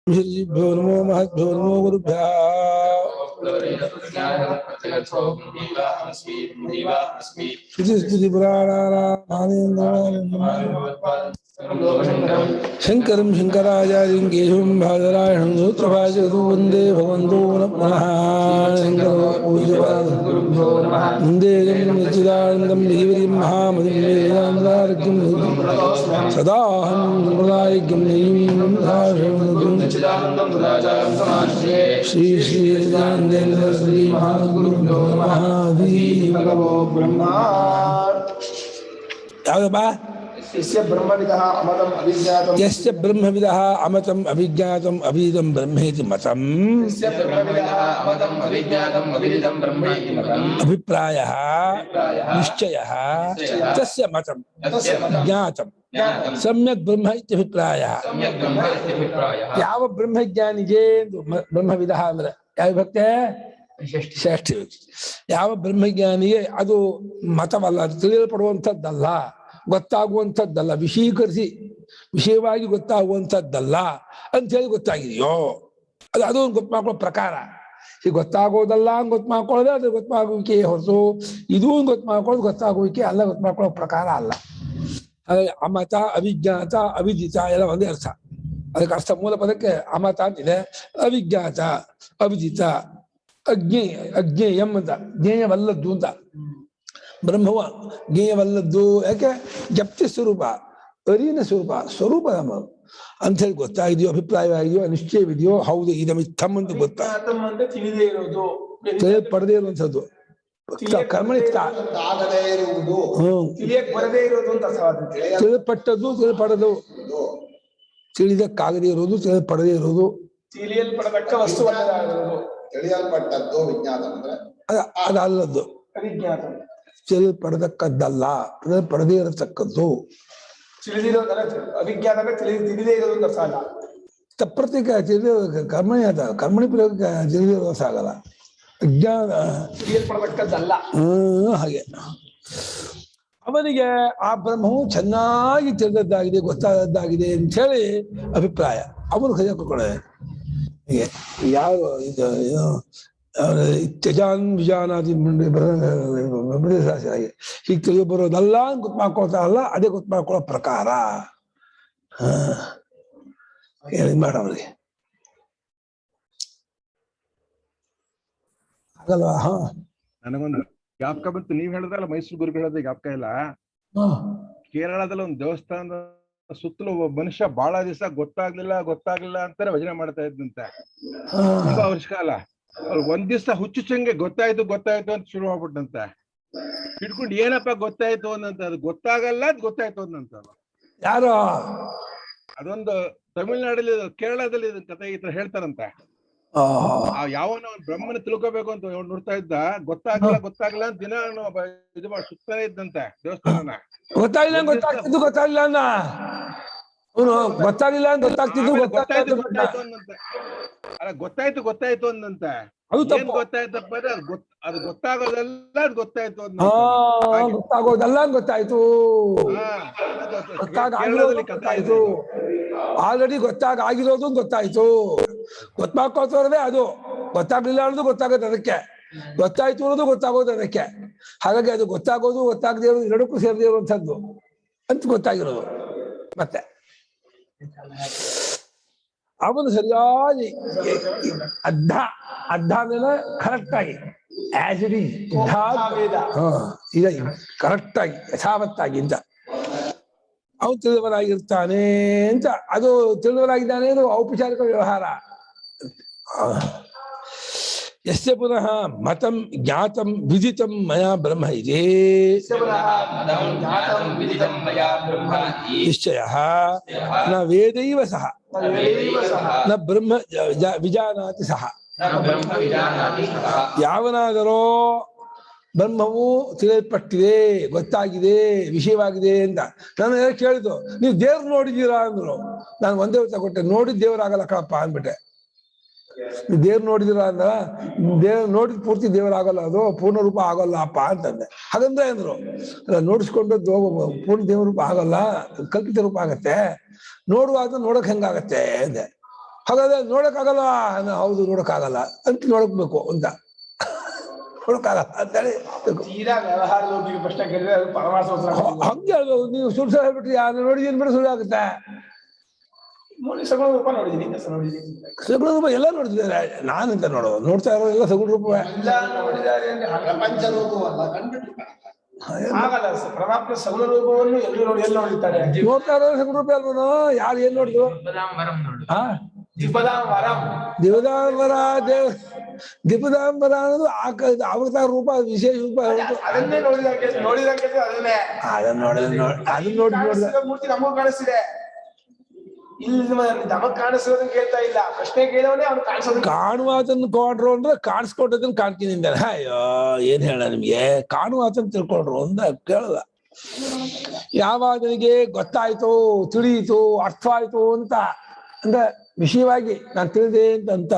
ऋषिभ्यो नमो महद्भ्यो नमो गुरुभ्यः शंकरं शंकराचार्यं केशवं बादरायणं सूत्रभाष्यकृतो वन्दे भगवन्तो पुनः वन्दे सच्चिदानन्दं देवरीं महामतिं वेदान्तार्घ्यं सदाहं सम्प्रदायज्ञं श्री श्री सच्चिदानन्देन्द्र श्री महागुरुभ्यो नमः ब्रह्मा यावदप्ಪ यस्य ब्रह्मविदः अमतम् अभिज्ञातम् यस्य ब्रह्मविदः अमतम् अभिज्ञातम् अभिदितं ब्रह्मेति मतम् यस्य ब्रह्मविदः अमतम् अभिज्ञातम् अभिदितं ब्रह्मेति मतम् अभिप्रायः निश्चयः तस्य मतम् ज्ञातम् सम्यक् ब्रह्म इत्यभिप्रायः ಯಾವ ಬ್ರಹ್ಮಜ್ಞಾನಿಗೆ ಬ್ರಹ್ಮವಿದಃ ಅಂದ್ರೆ ಯಾವ ವಿಭಕ್ತಿ ಶ್ರೇಷ್ಠ ವಿಭಕ್ತಿ ಯಾವ ಬ್ರಹ್ಮಜ್ಞಾನಿಗೆ ಅದು ಮತವಲ್ಲ ಅದು ತಿಳಿಯಲ್ಪಡುವಂಥದ್ದಲ್ಲ ಗೊತ್ತಾಗುವಂಥದ್ದಲ್ಲ ವಿಷಯವಾಗಿ ಗೊತ್ತಾಗುವಂಥದ್ದಲ್ಲ ಅಂತ ಹೇಳಿ ಗೊತ್ತಾಗಿದೆಯೋ ಅದು ಒಂದು ಗೊತ್ತು ಮಾಡ್ಕೊಳ್ಳೋ ಪ್ರಕಾರ ಈಗ ಗೊತ್ತಾಗೋದಲ್ಲ ಅಂತ ಗೊತ್ತು ಮಾಡ್ಕೊಳ್ಳೋದು ಅದು ಗೊತ್ತು ಮಾಡುವಿಕೆ ಹೊರತು ಇದೂ ಗೊತ್ತು ಮಾಡ್ಕೊಳ್ಳೋದು ಗೊತ್ತಾಗುವಿಕೆ ಅಲ್ಲ ಗೊತ್ತು ಮಾಡ್ಕೊಳ್ಳೋ ಪ್ರಕಾರ ಅಲ್ಲ. ಹಾಗಾಗಿ ಅಮತ ಅವಿಜ್ಞಾತ ಅವಿದಿತ ಎಲ್ಲ ಒಂದೇ ಅರ್ಥ. ಅದಕ್ಕೆ ಅರ್ಥ ಮೂಲ ಪದಕ್ಕೆ ಅಮತ ಅಂತಿದೆ, ಅವಿಜ್ಞಾತ ಅವಿದಿತ ಅಜ್ಞೇಯಂ ಅಂತ ಜ್ಞೇಯವಲ್ಲದ್ದು ಅಂತ. ಬ್ರಹ್ಮವ ಜ್ಞೇಯವಲ್ಲದ್ದು ಯಾಕೆ ಜಪ್ತಿ ಸ್ವರೂಪ ಅರಿವಿನ ಸ್ವರೂಪ ನಮ್ಮ ಅಂತ ಹೇಳಿ ಗೊತ್ತಾಗಿದೆಯೋ ಅಭಿಪ್ರಾಯವಾಗಿದೆಯೋ ನಿಶ್ಚಯವಿದೆಯೋ ಹೌದು ಇದಮಿತ್ತಮ್ ಅಂತ ಪಡೆದೇ ಇರುವಂಥದ್ದು ತಿಳಿಪಟ್ಟದ್ದು ತಿಳಿಪಡದು ತಿಳಿದಕ್ಕಾಗದೇ ಇರೋದು ತಿಳಿಪಡದೇ ಇರೋದು ತಿಳಿಯಲ್ಪಡತಕ್ಕ ವಸ್ತು ತಿಳಿಯಲ್ಪಟ್ಟದ್ದು ವಿಜ್ಞಾನ ಅಂದ್ರೆ ಅದಲ್ಲದ್ದು ತಿಳಿಪಡತಕ್ಕದ್ದಲ್ಲ ಪಡೆದೇ ಇರತಕ್ಕದ್ದು ಅವಿಜ್ಞಾನ ತಿಳಿದೇ ಇರೋದು ಅರ್ಥ ಅಲ್ಲ. ತಪ್ರತ್ಯೇಕ ಕರ್ಮಣಿ ಕರ್ಮಣಿ ಪ್ರಯೋಗ ತಿಳಿದಿರೋ ಸಾಗಲ್ಲ ಅಜ್ಞಾನ ತಿಳಿಯಲ್ಪಡತಕ್ಕದ್ದಲ್ಲ. ಹಾಗೆ ಅವನಿಗೆ ಆ ಬ್ರಹ್ಮವು ಚೆನ್ನಾಗಿ ತಿಳಿದದ್ದಾಗಿದೆ ಗೊತ್ತಾದದ್ದಾಗಿದೆ ಅಂತ ಹೇಳಿ ಅಭಿಪ್ರಾಯ ಅವನು ಕೈಯಾಕೊಳ್ಳೆ. ಹೀಗೆ ಯಾವ ಇದು ತ್ಯಜಾನ್ ವಿಜಾನಾದಿ ಹಾಗೆ ಹೀಗೆ ತಿಳಿದು ಬರೋದಲ್ಲ ಗೊತ್ತು ಮಾಡ್ಕೊಳ್ತಾರಲ್ಲ ಅದೇ ಗೊತ್ತು ಮಾಡ್ಕೊಳ್ಳೋ ಪ್ರಕಾರ ಮಾಡೋರಿಗೆ ಆಗಲ್ವಾ? ನನಗೊಂದು ಜ್ಞಾಪಕ ಬಂತು, ನೀವ್ ಹೇಳಿದ್ರಲ್ಲ ಮೈಸೂರು ಗುರುಗಳು ಹೇಳೋದು ಜ್ಞಾಪಕ ಇಲ್ಲ. ಕೇರಳದಲ್ಲಿ ಒಂದು ದೇವಸ್ಥಾನದ ಸುತ್ತಲೂ ಒಬ್ಬ ಮನುಷ್ಯ ಬಹಳ ದಿವಸ ಗೊತ್ತಾಗ್ಲಿಲ್ಲ ಅಂತಾನೆ ಭಜನೆ ಮಾಡ್ತಾ ಇದ್ದಂತೆ ತುಂಬಾ ವರ್ಷ ಕಾಲ. ಒಂದ್ ದಿವ್ಸ ಹುಚ್ಚುಚ್ಚಂಗೆ ಗೊತ್ತಾಯ್ತು ಅಂತ ಶುರು ಮಾಡ್ಬಿಟ್ಟಂತೆ. ಹಿಡ್ಕೊಂಡು ಏನಪ್ಪ ಗೊತ್ತಾಯ್ತು ಅನ್ನಂತ, ಅದು ಗೊತ್ತಾಗಲ್ಲ ಅದ್ ಗೊತ್ತಾಯ್ತು ಅನ್ನಂತ. ಯಾರು ಅದೊಂದು ತಮಿಳ್ನಾಡಲ್ಲಿ ಕೇರಳದಲ್ಲಿ ಕಥೆ ಈ ತರ ಹೇಳ್ತಾರಂತೆ. ಯಾವನ ಬ್ರಹ್ಮನ ತಿಳ್ಕೋಬೇಕು ಅಂತ ನೋಡ್ತಾ ಇದ್ದ, ಗೊತ್ತಾಗಲ್ಲ ಅಂತ ದಿನ ಇದು ಮಾಡಿ ಸುತ್ತಾನೆ ಇದ್ದಂತೆ ದೇವಸ್ಥಾನನ. ಗೊತ್ತಾಗಿಲ್ಲ ಅನ್ನ ಅವನು ಗೊತ್ತಾಗಿಲ್ಲ ಅಂತ ಗೊತ್ತಾಗ್ತಿದ್ದು ಅಲ್ಲ ಗೊತ್ತಾಯ್ತು ಅಂದಂತೆ. ಏನ್ ಗೊತ್ತಾಯ್ತಪ್ಪ ಅಂದ್ರೆ ಅದು ಗೊತ್ತಾಗೋದಲ್ಲ ಅದು ಗೊತ್ತಾಯ್ತು ಅಂತ. ಗೊತ್ತಾಗೋದಲ್ಲ ಗೊತ್ತಾಯ್ತು, ಗೊತ್ತಾಗಿರೋದು ಆಲ್ರೆಡಿ ಗೊತ್ತಾಗಿರೋದು ಗೊತ್ತಾಯ್ತು. ಗೊತ್ತಾಕೋತವ್ರದೇ ಅದು ಗೊತ್ತಾಗ್ಲಿಲ್ಲ ಅನ್ನೋದು ಗೊತ್ತಾಗೋದು ಅದಕ್ಕೆ, ಗೊತ್ತಾಯ್ತು ಅನ್ನೋದು ಗೊತ್ತಾಗೋದು ಅದಕ್ಕೆ. ಹಾಗಾಗಿ ಅದು ಗೊತ್ತಾಗೋದು ಗೊತ್ತಾಗದೇ ಇರೋದು ಎರಡಕ್ಕೂ ಸೇರದೇ ಇರುವಂಥದ್ದು ಅಂತ ಗೊತ್ತಾಗಿರೋದು. ಮತ್ತೆ ಅವನು ಸರಿಯಾಗಿ ಅರ್ಧ ಮೇಲೆ ಕರೆಕ್ಟ್ ಆಗಿ ಆಸ್ ಇಟ್ ಈಸ್ ಈಗ ಕರೆಕ್ಟ್ ಆಗಿ ಯಥಾವತ್ತಾಗಿ ಅಂತ ಅವನು ತಿಳಿದವನಾಗಿರ್ತಾನೆ ಅಂತ. ಅದು ತಿಳಿದವನಾಗಿದ್ದಾನೆ ಅದು ಔಪಚಾರಿಕ ವ್ಯವಹಾರ. ಯಸ್ಯ ಪುನಃ ಮತಂ ಜ್ಞಾತಂ ವಿದಿತಂ ಮಯಾ ಬ್ರಹ್ಮ ಇದೆ ನಿಶ್ಚಯಃ ನ ವೇದೈವ ಸಹ ನ ಬ್ರಹ್ಮ ವಿಜಾನಾತಿ ಸಹ. ಯಾವನಾದರೋ ಬ್ರಹ್ಮವು ತಿಳಿಯಲ್ಪಟ್ಟಿದೆ, ಗೊತ್ತಾಗಿದೆ, ವಿಷಯವಾಗಿದೆ ಅಂತ ನಾನು ಕೇಳಿದ್ದು, ನೀವು ದೇವ್ರು ನೋಡಿದ್ದೀರಾ ಅಂದ್ರು. ನಾನು ಒಂದೇ ಉತ್ತರ ಕೊಟ್ಟೆ, ನೋಡಿದ ದೇವರಾಗಲ್ಲ ಕಳಪ್ಪ ಅಂದ್ಬಿಟ್ಟೆ. ದೇವ್ರು ನೋಡಿದಿರ ಅಂದ್ರ ನೋಡಿದ್ ಪೂರ್ತಿ ದೇವರಾಗಲ್ಲ, ಅದು ಪೂರ್ಣ ರೂಪ ಆಗಲ್ಲ ಅಪ್ಪ ಅಂತಂದೆ. ಹಾಗಂದ್ರೆ ಅಂದ್ರು, ನೋಡಿಸ್ಕೊಂಡದ್ದು ಪೂರ್ಣ ದೇವ್ರ ರೂಪ ಆಗಲ್ಲ, ಕಲ್ಪಿತ ರೂಪ ಆಗತ್ತೆ. ನೋಡುವಾಗ ನೋಡಕ್ ಹೆಂಗಾಗತ್ತೆ ಅಂದೆ. ಹಾಗಾದ್ರೆ ನೋಡಕ್ಕಾಗಲ್ಲ, ಹೌದು ನೋಡಕ್ಕಾಗಲ್ಲ ಅಂತ ನೋಡಕ್ಬೇಕು ಅಂತ ನೋಡಕ್ಕಾಗಲ್ಲ ಅಂತೇಳಿ ತೀರಾ ವ್ಯವಹಾರದೊಂದಿಗೆ ಪ್ರಶ್ನೆ ಕೇಳಿದ್ರೆ ಅದು ಪರಮಾರ್ಥ ಉತ್ತರ ಕೊಡ್ತೀನಿ. ಹಂಗೆ ಹೇಳ್ಬೇಕು. ನೀವು ಸುಳ್ಳು ಸಹ ಹೇಳ್ಬಿಟ್ರಿ, ಯಾರು ನೋಡಿದೀನಿ ಬಿಡ ಸುಳ್ಳು ಆಗುತ್ತೆ. ನೋಡಿ ಸಗುಣ ರೂಪ ನೋಡಿದೀನಿ, ನೋಡಿದೀನಿ, ಸಗುಣ ರೂಪ ಎಲ್ಲ ನೋಡ್ತಿದ್ದಾರೆ. ನಾನಂತ ನೋಡ್ತಾ ಇರೋಲ್ಲ ಸಗುಣ ರೂಪವೇ. ಎಲ್ಲ ನೋಡಿದ್ದಾರೆ ಅಂದ್ರೆ ಪ್ರಪಂಚ ರೂಪವಲ್ಲ, ಕಂಡುಬಿಟ್ಟು ಆಗಲ್ಲ. ಪರಮಾತ್ಮ ಸಗುಣ ರೂಪವನ್ನು ಎಲ್ಲರೂ ನೋಡಿ ಎಲ್ಲ ನೋಡಿರ್ತಾರೆ. ನೋಡ್ತಾ ಇರೋ ಸಗುಣ ರೂಪ ಅಲ್ವನು. ಯಾರು ಏನ್ ನೋಡಿದ್ರು? ದಿವದಾಂಬರ ದಿಪದಾಂಬರ ಅನ್ನೋದು ಅವತಾರ ರೂಪ, ವಿಶೇಷ ರೂಪ. ಅದನ್ನೇ ನೋಡಿದಂಗೆ ಅದನ್ನ ನೋಡಿದ ಮೂರ್ತಿ ನಮಗೂ ಕಾಣಿಸ್ತಿದೆ. ಇಲ್ಲಿ ನಮಗ್ ಕಾಣಿಸೋದನ್ನ ಕೇಳ್ತಾ ಇಲ್ಲ, ಪ್ರಶ್ನೆ ಕೇಳೋನೇ ಅವ್ನು ಕಾಣಿಸೋದು. ಕಾಣುವಾತನ್ನು ಕೊಂಡ್ರು ಅಂದ್ರೆ ಕಾಣಿಸ್ಕೊಟ್ಟದನ್ನ ಕಾಣ್ತೀನಿ ಅಂತಾರೆ. ಅಯ್ಯೋ ಏನ್ ಹೇಳ ನಿಮ್ಗೆ, ಕಾಣುವಾತನ್ನು ತಿಳ್ಕೊಂಡ್ರು ಅಂತ ಕೇಳಲ್ಲ. ಯಾವಾಗ ನನಗೆ ಗೊತ್ತಾಯ್ತು, ತಿಳಿಯಿತು, ಅರ್ಥವಾಯ್ತು ಅಂತ ಅಂದ್ರೆ ವಿಷಯವಾಗಿ ನಾನು ತಿಳಿದೆ ಅಂತ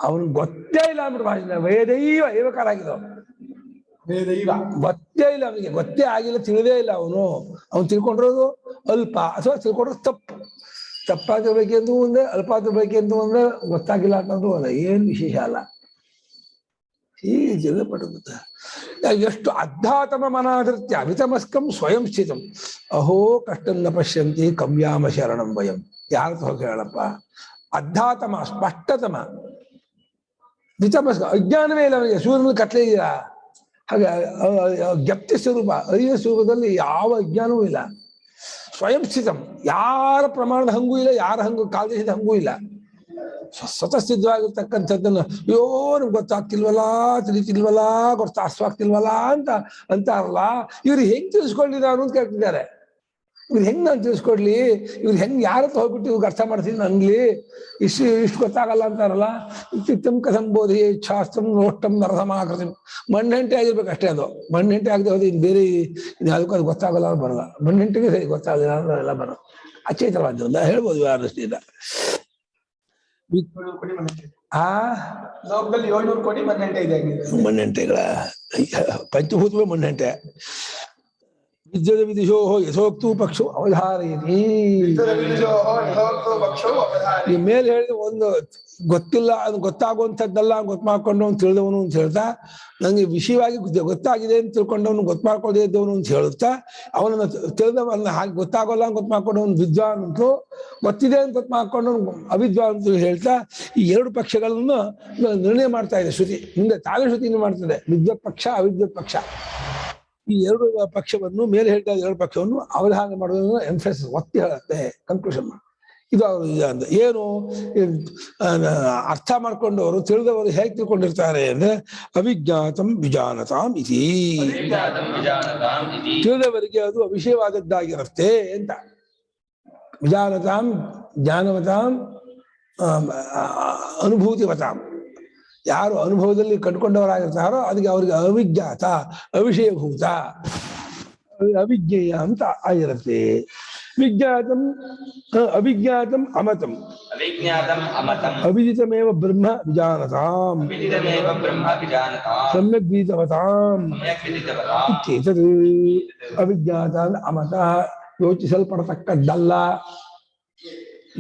ಅವನ್ ಗೊತ್ತೇ ಇಲ್ಲ ಅಂದ್ಬಿಟ್ಟು ವೇದೈವ ಏವಕಾರ ಆಗಿದ್ದು. ಗೊತ್ತೇ ಇಲ್ಲ ಅವನಿಗೆ, ಗೊತ್ತೇ ಆಗಿಲ್ಲ, ತಿಳಿದೇ ಇಲ್ಲ ಅವನು ತಿಳ್ಕೊಂಡಿರೋದು ಅಲ್ಪ ಅಥವಾ ತಿಳ್ಕೊಂಡ್ರೆ ತಪ್ಪಾಗಿರ್ಬೇಕೆಂದು ಒಂದೇ, ಅಲ್ಪಾಗಿರ್ಬೇಕೆಂದು ಒಂದೇ, ಗೊತ್ತಾಗಿಲ್ಲ ಅನ್ನೋದು ಅಲ್ಲ, ಏನ್ ವಿಶೇಷ ಅಲ್ಲ. ಹೀಗೆ ಪಡುತ್ತೆ. ಎಷ್ಟು ಅಧ್ಯಾತಮ ಮನಾಧೃತ್ಯ ವಿತಮಸ್ಕಂ ಸ್ವಯಂ ಸ್ಥಿತಂ ಅಹೋ ಕಷ್ಟನ್ನ ಪಶ್ಯಂತಿ ಕವ್ಯಾಮ ಶರಣಂ ವಯಂ. ಯಾರ ಹೋಗಿ ಹೇಳಪ್ಪ. ಅಧ್ಯಾತಮ ಸ್ಪಷ್ಟತಮ, ವಿತಮಸ್ಕ ಅಜ್ಞಾನವೇ ಇಲ್ಲ ಅವನಿಗೆ. ಸೂರ್ಯನಲ್ಲಿ ಕತ್ಲೆ ಇದೆಯಾ? ಹಾಗೆ ಜ್ಞಪ್ತಿ ಸ್ವರೂಪ, ಅರಿಯ ಸ್ವರೂಪದಲ್ಲಿ ಯಾವ ಅಜ್ಞಾನವೂ ಇಲ್ಲ. ಸ್ವಯಂ ಸ್ಥಿತಂ, ಯಾರ ಪ್ರಮಾಣದ ಹಂಗೂ ಇಲ್ಲ, ಯಾರ ಹಂಗು ಕಾಲದೇಶದ ಹಂಗೂ ಇಲ್ಲ. ಸ್ವತಃಸಿದ್ಧವಾಗಿರ್ತಕ್ಕಂಥದ್ದನ್ನು ಅಯ್ಯೋ ನಮ್ಗೆ ಗೊತ್ತಾಗ್ತಿಲ್ವಲ್ಲ, ತಿಳಿತಿಲ್ವಲ್ಲ, ಅರ್ಥವಾಗ್ತಿಲ್ವಲ್ಲ ಅಂತಾರಲ್ಲ. ಇವ್ರು ಹೆಂಗ್ ತಿಳಿಸ್ಕೊಳ್ಳಿ ನಾನು ಅಂತ ಕೇಳ್ತಿದ್ದಾರೆ. ಇವ್ರು ಹೆಂಗ್ ನಾನು ತಿಳಿಸ್ಕೊಡ್ಲಿ, ಇವ್ರು ಹೆಂಗ್ ಯಾರತ್ರ ಹೋಗ್ಬಿಟ್ಟು ಇವ್ರಿಗೆ ಅರ್ಥ ಮಾಡ್ತೀನಿ ನನ್ಲಿ, ಇಷ್ಟು ಗೊತ್ತಾಗಲ್ಲ ಅಂತಾರಲ್ಲ. ಇತ್ಯುತ್ತಮ್ ಕಥಂಬೋಧಿ ಶಾಸ್ತ್ರಂ ನೋಷ್ಟಂ ನರಸಮಾಕೃತಿ. ಮಣ್ಣೆಂಟೆ ಆಗಿರ್ಬೇಕು ಅಷ್ಟೇ. ಅದು ಮಣ್ಣೆಂಟೆ ಆಗದೆ ಹೋದ್ರೆ ಇನ್ನು ಬೇರೆ ಅದಕ್ಕೂ ಅದು ಗೊತ್ತಾಗಲ್ಲ, ಬರಲ್ಲ. ಮಣ್ಣೆಂಟಿಗೆ ಸರಿ ಗೊತ್ತಾಗಲ್ಲ ಎಲ್ಲ ಬರೋದು. ಅಚೇತನವಾದ್ರಿಂದ ಹೇಳ್ಬೋದು ಯಾರಷ್ಟಿಲ್ಲ. ಲೋಕದಲ್ಲಿ 700 ಕೋಟಿ ಮಣ್ಣೆಂಟೆ ಇದೆ. ಮಣ್ಣೆಂಟೆಗಳ ಪಂಚಭೂತವೇ ಮಣ್ಣೆಂಟೆ. ವಿದ್ಯದ ವಿದಿಶೋ ಯಥೋಕ್ತು ಪಕ್ಷೋ ಅವಧಾರಯತಿ. ಈ ಮೇಲೆ ಹೇಳಿದ ಒಂದು ಗೊತ್ತಿಲ್ಲ, ಅದು ಗೊತ್ತಾಗುವಂಥದ್ದಲ್ಲ, ಗೊತ್ತು ಮಾಡ್ಕೊಂಡವನು ತಿಳಿದವನು ಅಂತ ಹೇಳ್ತಾ, ನಂಗೆ ವಿಷಯವಾಗಿ ಗೊತ್ತಾಗಿದೆ ಅಂತ ತಿಳ್ಕೊಂಡವನು ಗೊತ್ತು ಮಾಡ್ಕೊಳ್ಳದೇ ಇದ್ದವನು ಅಂತ ಹೇಳುತ್ತಾ, ಅವನನ್ನು ತಿಳಿದವನ್ನ ಹಾಗೆ ಗೊತ್ತಾಗೋಲ್ಲ ಅಂತ ಗೊತ್ತು ಮಾಡ್ಕೊಂಡವನು ವಿದ್ವಾನ್ ಅಂತೂ, ಗೊತ್ತಿದೆ ಅಂತ ಗೊತ್ತು ಮಾಡ್ಕೊಂಡವನು ಅವಿದ್ವಾನ್ ಅಂತ ಹೇಳ್ತಾ, ಈ ಎರಡು ಪಕ್ಷಗಳನ್ನು ನಿರ್ಣಯ ಮಾಡ್ತಾ ಇದೆ ಶ್ರುತಿ. ಮುಂದೆ ತಾವೇ ಶ್ರುತಿಯನ್ನು ಮಾಡ್ತದೆ, ವಿದ್ವತ್ ಪಕ್ಷ ಅವಿದ್ವತ್ ಪಕ್ಷ. ಈ ಎರಡು ಪಕ್ಷವನ್ನು ಮೇಲೆ ಹೇಳ್ತಾ ಎರಡು ಪಕ್ಷವನ್ನು ಅವಧಾನ ಮಾಡೋದನ್ನು ಎಂಫಸಿಸ್ ಒತ್ತಿ ಹೇಳುತ್ತೆ, ಕನ್ಕ್ಲೂಷನ್ ಮಾಡಿ. ಇದು ಅವರು ಏನು ಅರ್ಥ ಮಾಡ್ಕೊಂಡವರು ತಿಳಿದವರು ಹೇಗೆ ತಿಳ್ಕೊಂಡಿರ್ತಾರೆ ಅಂದ್ರೆ ಅವಿಜ್ಞಾತಂ ವಿಜಾನತಾಂ ಇತಿ. ತಿಳಿದವರಿಗೆ ಅದು ಅವಿಷಯವಾದದ್ದಾಗಿರುತ್ತೆ ಅಂತ. ವಿಜಾನತಾಂ ಜ್ಞಾನವತಾಂ ಅನುಭೂತಿವತಾಂ. ಯಾರು ಅನುಭವದಲ್ಲಿ ಕಂಡುಕೊಂಡವರಾಗಿರ್ತಾರೋ ಅದಕ್ಕೆ ಅವ್ರಿಗೆ ಅವಿಜ್ಞಾತ, ಅವಿಷಯಭೂತ, ಅವಿಜ್ಞೇಯ ಅಂತ ಆಗಿರುತ್ತೆ. ವಿಜ್ಞಾತಂ ಅವಿಜ್ಞಾತಂ ಅಮತಂ ಅವಿದಿತಮೇವ ಬ್ರಹ್ಮ ವಿಜಾನತಾಂ ಸಮ್ಯಕ್ ವಿದಿತವತಾಂ ಇತ್ಯೇತದ್. ಅವಿಜ್ಞಾತ ಅಮತ ಯೋಚಿಸಲ್ಪಡತಕ್ಕದ್ದಲ್ಲ,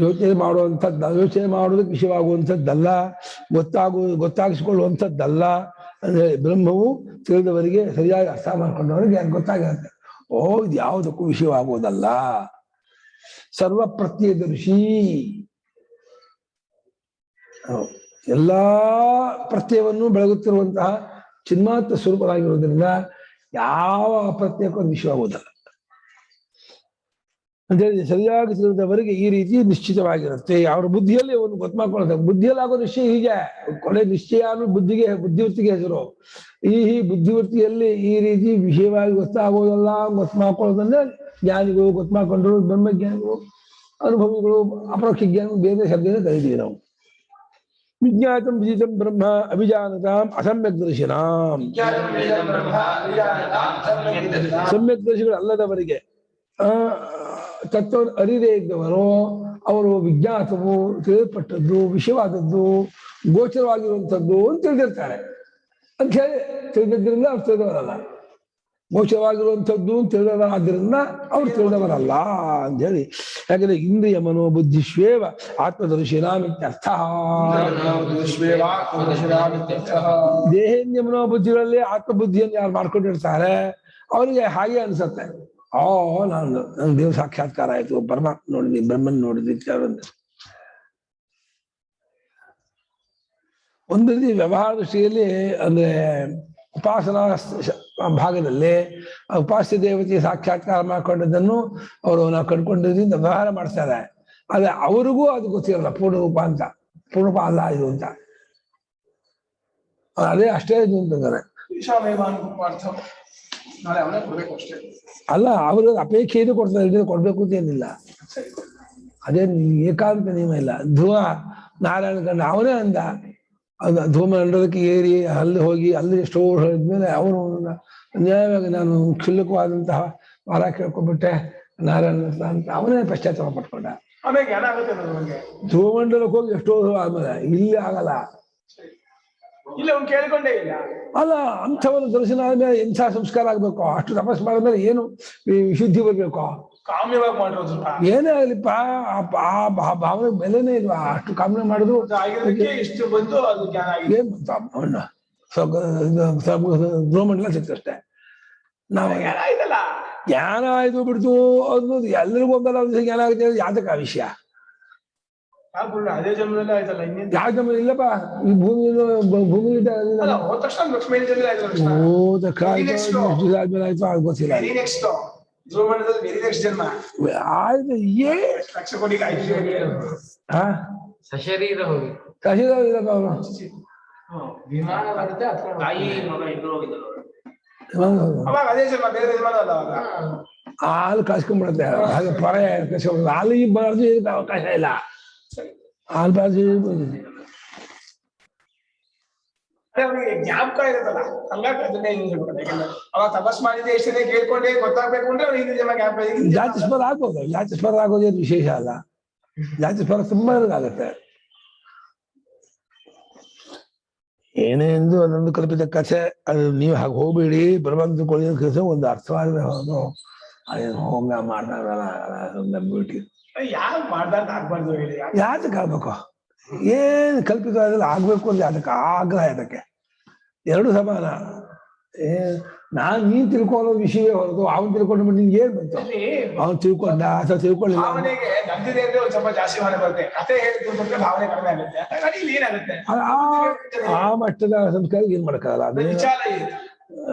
ಯೋಚನೆ ಮಾಡುವಂಥದ್ದು, ಯೋಚನೆ ಮಾಡೋದಕ್ಕೆ ವಿಷಯವಾಗುವಂಥದ್ದಲ್ಲ, ಗೊತ್ತಾಗಿಸಿಕೊಳ್ಳುವಂಥದ್ದಲ್ಲ. ಅಂದ್ರೆ ಬ್ರಹ್ಮವು ತಿಳಿದವರಿಗೆ ಸರಿಯಾಗಿ ಅರ್ಥ ಮಾಡ್ಕೊಂಡವರಿಗೆ ಗೊತ್ತಾಗಿರುತ್ತೆ. ಓ ಇದು ಯಾವುದಕ್ಕೂ ವಿಷಯವಾಗುವುದಲ್ಲ. ಸರ್ವ ಪ್ರತ್ಯಯದರ್ಶಿ, ಎಲ್ಲಾ ಪ್ರತ್ಯಯವನ್ನು ಬೆಳಗುತ್ತಿರುವಂತಹ ಚಿನ್ಮಾತ್ರ ಸ್ವರೂಪರಾಗಿರುವುದರಿಂದ ಯಾವ ಪ್ರತ್ಯಯಕ್ಕೂ ವಿಷಯವಾಗುವುದಲ್ಲ ಅಂತ ಹೇಳಿ ಸರಿಯಾಗಿ ತಿಳಿದವರಿಗೆ ಈ ರೀತಿ ನಿಶ್ಚಿತವಾಗಿರುತ್ತೆ. ಅವರ ಬುದ್ಧಿಯಲ್ಲಿ ಒಂದು ಗೊತ್ತು ಮಾಡ್ಕೊಳ್ತಾರೆ. ಬುದ್ಧಿಯಲ್ಲಿ ಆಗೋ ನಿಶ್ಚಯ ಹೀಗೆ, ಕೊನೆ ನಿಶ್ಚಯ ಅನ್ನೋ ಬುದ್ಧಿವೃತ್ತಿಗೆ ಹೆಸರು. ಈ ಬುದ್ಧಿವೃತ್ತಿಯಲ್ಲಿ ಈ ರೀತಿ ವಿಷಯವಾಗಿ ಗೊತ್ತಾಗೋದಲ್ಲ ಗೊತ್ತು ಮಾಡ್ಕೊಳ್ಳೋದನ್ನೇ ಜ್ಞಾನಿಗಳು, ಗೊತ್ತು ಮಾಡ್ಕೊಂಡ್ರು ಬ್ರಹ್ಮಜ್ಞಾನಿಗಳು, ಅನುಭವಿಗಳು, ಅಪರೋಕ್ಷ ಜ್ಞಾನಿಗಳು ಬೇರೆ ಶಬ್ದದಿಂದ ಕರೀತೀವಿ ನಾವು. ವಿಜ್ಞಾತಂ ವಿದಿತಂ ಬ್ರಹ್ಮ ಅಭಿಜಾನತಾಂ ಅಸಮ್ಯಕ್ ದರ್ಶಿನಾಂ. ಸಮ್ಯಕ್ ದರ್ಶಿಗಳು ಅಲ್ಲದವರಿಗೆ, ತತ್ವ ಅರಿದೇ ಇದ್ದವರು, ಅವರು ವಿಜ್ಞಾತವು, ತಿಳಿಯಲ್ಪಟ್ಟದ್ದು, ವಿಷಯವಾದದ್ದು, ಗೋಚರವಾಗಿರುವಂಥದ್ದು ಅಂತ ತಿಳಿದಿರ್ತಾರೆ ಅಂತ ಹೇಳಿ ತಿಳಿದಿದ್ದರಿಂದ ಅವ್ರು ತಿಳಿದವರಲ್ಲ. ಗೋಚರವಾಗಿರುವಂಥದ್ದು ತಿಳಿದವರಾದ್ರಿಂದ ಅವ್ರು ತಿಳಿದವರಲ್ಲ ಅಂತೇಳಿ. ಯಾಕಂದ್ರೆ ಇಂದ್ರಿಯ ಮನೋಬುದ್ಧಿಶ್ವೇವ ಆತ್ಮದರ್ಶಿನಾಮಿತ್ಯರ್ಥ. ದೇಹೇಂದ್ರಿಯ ಮನೋಬುದ್ಧಿಗಳಲ್ಲಿ ಆತ್ಮಬುದ್ಧಿಯನ್ನು ಯಾರು ಮಾಡ್ಕೊಂಡಿರ್ತಾರೆ ಅವರಿಗೆ ಹಾಗೆ ಅನ್ಸುತ್ತೆ, ನಾನು ದೇವ ಸಾಕ್ಷಾತ್ಕಾರ ಆಯ್ತು, ಪರಮಾತ್ಮ ನೋಡಿದ್ವಿ, ಬ್ರಹ್ಮನ್ ನೋಡಿದ್ವಿ. ಒಂದು ರೀತಿ ವ್ಯವಹಾರ ದೃಷ್ಟಿಯಲ್ಲಿ ಅಂದ್ರೆ ಉಪಾಸನಾ ಭಾಗದಲ್ಲಿ ಉಪಾಸ್ಯ ದೇವತೆ ಸಾಕ್ಷಾತ್ಕಾರ ಮಾಡ್ಕೊಂಡಿದ್ದನ್ನು ಅವರು ನಾವು ಕಂಡುಕೊಂಡಿದ್ದರಿಂದ ವ್ಯವಹಾರ ಮಾಡ್ತಾರೆ. ಆದ್ರೆ ಅವ್ರಿಗೂ ಅದು ಗೊತ್ತಿರಲ್ಲ ಪೂರ್ಣರೂಪ ಅಂತ, ಪೂರ್ಣರೂಪ ಅಲ್ಲ ಇದು ಅಂತ. ಅದೇ ಅಷ್ಟೇ ಇದು ಅಂತಂದ್ರೆ ಅಲ್ಲ, ಅವ್ರಿಗೆ ಅಪೇಕ್ಷೆಯನ್ನು ಕೊಡ್ತಾರೆ, ಕೊಡ್ಬೇಕು ಅಂತ ಏನಿಲ್ಲ. ಅದೇ ಏಕಾಂತ ನಿಯಮ ಇಲ್ಲ. ಧ್ರುವ ನಾರಾಯಣ ಕಂಡ ಅವನೇ ಅಂದ, ಅದು ಧೂಮಂಡಲಕ್ಕೆ ಏರಿ ಅಲ್ಲಿ ಹೋಗಿ ಅಲ್ಲಿ ಎಷ್ಟೋ ಹೇಳಿದ್ಮೇಲೆ ಅವನು ನ್ಯಾಯವಾಗಿ ನಾನು ಕ್ಷುಲ್ಲಕವಾದಂತಹ ವರ ಕೇಳ್ಕೊಂಡ್ಬಿಟ್ಟೆ ನಾರಾಯಣ ಅಂತ ಅವನೇ ಪಶ್ಚಾತ್ತಾಪ ಪಟ್ಕೊಂಡ. ಧೂಮಂಡಲಕ್ಕೆ ಹೋಗಿ ಎಷ್ಟೋ ಆದ್ಮೇಲೆ ಇಲ್ಲಿ ಆಗಲ್ಲ. ಇಲ್ಲ ಅವ್ನು ಕೇಳ್ಕೊಂಡೇ ಇಲ್ಲ. ಅಲ್ಲ, ಅಂಥವನು ದರ್ಶನ ಆದ್ಮೇಲೆ ಎಂಥ ಸಂಸ್ಕಾರ ಆಗ್ಬೇಕು, ಅಷ್ಟು ತಪಸ್ ಮಾಡಿದ್ಮೇಲೆ ಏನು ವಿಶುದ್ಧಿ ಬರ್ಬೇಕು. ಕಾಮ್ಯವಾಗಿ ಮಾಡಿರೋದು ಏನೇ ಆಗ್ಲಿಪ್ಪ, ಆ ಭಾವನೆ ಬೆಲೆನೇ ಇಲ್ವಾ, ಅಷ್ಟು ಕಾಮನೆ ಮಾಡಿದ್ರು ಇಷ್ಟು ಬಂದು ಅದು ಜ್ಞಾನ ಆಗಿದೆ. ಏನ್ ಧ್ರುವಮಂಡಲ ಸಿಕ್ತಷ್ಟೇ. ನಾವು ಜ್ಞಾನ ಆಯ್ತು ಬಿಡ್ತು ಅನ್ನೋದು ಎಲ್ಲರಿಗೂ ಒಂದಲ್ಲ ಒಂದು ಜ್ಞಾನ ಆಗುತ್ತೆ. ಯಾತಕ ಆ ವಿಷಯ? ಅದೇ ಜನ್ಮದಲ್ಲೇ ಆಯ್ತಲ್ಲ, ಇನ್ನೇನು ಯಾವ ಜನ್ಮ ಇಲ್ಲಪ್ಪ. ಈ ಭೂಮಿ ಹೋದ ತಕ್ಷಣ ಲಕ್ಷ್ಮೀ ಆದ್ಮೇಲೆ ಆಯ್ತು, ಅದು ಗೊತ್ತಿಲ್ಲ. ಆಯ್ತು ಲಕ್ಷ ಕೋಟಿಗೆ ಸಶರೀರ ಹೋಗಿ ಇಲ್ಲಪ್ಪ ಅವರು ವಿಮಾನ ಬರುತ್ತೆ ಅಥವಾ ತಾಯಿ ಮಗ ಇಬ್ರು ಹೋಗಿದ್ರು. ಅವಾಗ ಅದೇ ಜನ್ಮ, ಬೇರೆ ಜನ್ಮ ಅಲ್ಲ. ಅವಾಗ ಹಾಲು ಕಾಸ್ಕೊಂಡ್ಬಿಡುತ್ತೆ, ಹಾಗೆ ಪರ ಕಸ್ಕೊಂಡ್ ಹಾಲು ಬಾರ್ದು ಇದಕ್ಕೆ ಅವಕಾಶ ಇಲ್ಲ. ಹಾಲು ಬಾರ್ದು ಅವ್ರಿಗೆ ಜ್ಞಾಪಕ ಇರುತ್ತಲ್ಲ, ಹಂಗಾಗಿ ಅದನ್ನೇ ಯಾಕಂದ್ರೆ ಅವಾಗ ತಪಸ್ ಮಾಡಿದ್ದೆ ಎಷ್ಟೇ ಕೇಳ್ಕೊಂಡೆ ಗೊತ್ತಾಗ್ಬೇಕು ಅಂದ್ರೆ ಅವ್ರು ಹಿಂದಿನ ಜನ್ಮ ಜ್ಞಾಪಕ. ಜಾತಿ ಸ್ಪರ್ಧ ಆಗ್ಬೋದು, ಜಾತಿ ಸ್ಪರ್ಧ ಆಗೋದೇನು ವಿಶೇಷ ಅಲ್ಲ. ಜಾತಿ ಸ್ಪರ್ಧ ತುಂಬಾ ಆಗುತ್ತೆ. ಏನೇ ಎಂದು ಒಂದೊಂದು ಕಲ್ಪಿತ ಕಥೆ, ಅದು ನೀವು ಹಾಗೆ ಹೋಗ್ಬೇಡಿ. ಭಗವಂತ ಕೊಳಿದ ಕಥೆ ಒಂದು ಅರ್ಥವಾಗದೆ ಹೋದು ಅದೇನು ಹೋಗ ಮಾಡ್ದಾಗಲ್ಲ ನಂಬಿಟ್ಟು ಯಾರು ಮಾಡ್ದಾಗ ಆಗ್ಬಾರ್ದು ಹೇಳಿ. ಯಾತಕ್ಕೆ ಆಗ್ಬೇಕು? ಏನ್ ಕಲ್ಪಿತ ಆಗ್ಬೇಕು ಅಂತ ಯಾತಕ್ಕೆ ಆಗ್ರಹ? ಅದಕ್ಕೆ ಎರಡು ಸಮಾನ. ನೀನ್ ತಿಳ್ಕೊಳ್ಳೋ ವಿಷಯವೇ ಹೊರತು ಅವ್ನು ತಿಳ್ಕೊಂಡು ನಿನ್ಗೆ ಏನ್ ಬಂತು? ಅವ್ನು ತಿಳ್ಕೊಂಡ ಅಥವಾ ತಿಳ್ಕೊಳ್ಳಿಲ್ಲ. ಭಾವನೆಗೆ ನಂದಿದೆ ಅಂದ್ರೆ ಒಂದ್ ಸ್ವಲ್ಪ ಜಾಸ್ತಿ ಭಾವನೆ ಬರುತ್ತೆ, ಕಥೆ ಹೇಳಿದ್ರೆ ಭಾವನೆ ಕಡಿಮೆ ಆಗುತ್ತೆ. ಇಲ್ಲಿ ಏನಾಗುತ್ತೆ, ಆ ಮಟ್ಟದ ಸಂಸ್ಕಾರ ಏನ್ ಮಾಡಕ್ಕಾಗಲ್ಲ. ಅದೇ ವಿಚಾರ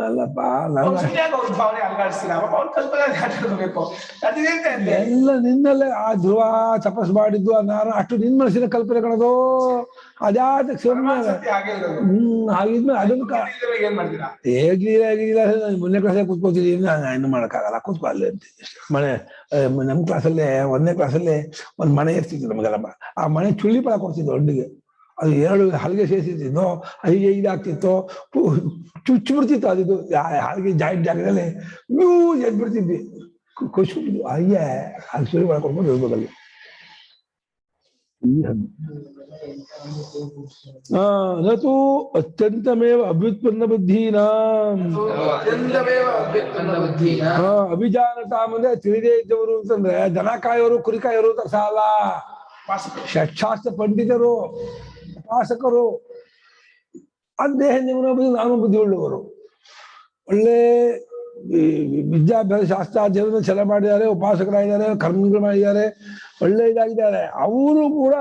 ಅಲ್ಲಪ್ಪ, ಭಾವನೆ ಅಲ್ಗಾಡಿಸ್ತೀರ, ಅವ್ರ ಕಲ್ಪಬೇಕು. ಎಲ್ಲ ನಿನ್ನಲ್ಲೇ ಆ ಧ್ರುವ ತಪಸ್ ಮಾಡಿದ್ದು ನಾನು ಅಷ್ಟು ನಿನ್ ಮನಸ್ಸಿನ ಕಲ್ಪನೆ ಕಣದು. ಅದ್ಯಾತ ಹಾಗಿದ್ಮೇಲೆ ಅದನ್ನ ಏನ್ ಮಾಡ್ತೀರಾ? ಹೇಗಿಲ್ಲ ಮೊನ್ನೆ ಕ್ಲಾಸಲ್ಲಿ ಕೂತ್ಕೋತಿದ್ದೀನಿ, ನಾನು ಇನ್ನು ಮಾಡಕ್ಕಾಗಲ್ಲ, ಕೂತ್ಕೊಳ್ಳಿ ಅಂತ. ನಮ್ಮ ಕ್ಲಾಸಲ್ಲೇ 1ನೇ ಕ್ಲಾಸಲ್ಲಿ ಒಂದ್ ಮನೆ ಇರ್ತಿತ್ತು ನಮಗೆಲ್ಲ. ಆ ಮನೆ ಚುಳ್ಳಿ ಫಲ ಕೊಡ್ತಿದ್ದು ಒಟ್ಟಿಗೆ. ಅದು 2 ಹಲ್ಗೆ ಸೇರಿಸಿದ್ದು, ಹೀಗೆ ಇದಾಗ್ತಿತ್ತು, ಚುಚ್ಚು ಬಿಡ್ತಿತ್ತು. ಅದು ಹಾಗೆ ಜಾಯಿಂಟ್ ಜಾಗದಲ್ಲಿ ಎದ್ದು ಬಿಡ್ತಿದ್ವಿ, ಖುಷಿಬಿಟ್ಟು ಅಯ್ಯೇ ಅದು ಸುಳಿ ಮಾಡ್ಕೊಂಡು ಇರ್ಬೇಕಲ್ಲಿ. ನತು ಅತ್ಯಂತಮೇವ ಅಭ್ಯುತ್ಪನ್ನ ಬುದ್ಧೀನಾ ಅಭಿಜಾನತಾಮ್ ಅಂದ್ರೆ ತಿಳಿದೇ ಇದ್ದವರು ಅಂತಂದ್ರೆ ದನ ಕಾಯೋರು ಕುರಿ ಕಾಯೋರು ಅಂತ ಸಾಲ. ಷಟ್ಶಾಸ್ತ್ರ ಪಂಡಿತರು, ಉಪಾಸಕರು, ಅದೇಹ ನಾನು ಬುದ್ಧಿ ಉಳ್ಳವರು, ಒಳ್ಳೆ ವಿದ್ಯಾಭ್ಯಾಸ ಶಾಸ್ತ್ರಾಧ್ಯಯನ ಛಲ ಮಾಡಿದ್ದಾರೆ, ಉಪಾಸಕರಾಗಿದ್ದಾರೆ, ಕರ್ಮಗಳು ಮಾಡಿದ್ದಾರೆ, ಒಳ್ಳೆ ಇದಾಗಿದ್ದಾರೆ. ಅವರು ಕೂಡ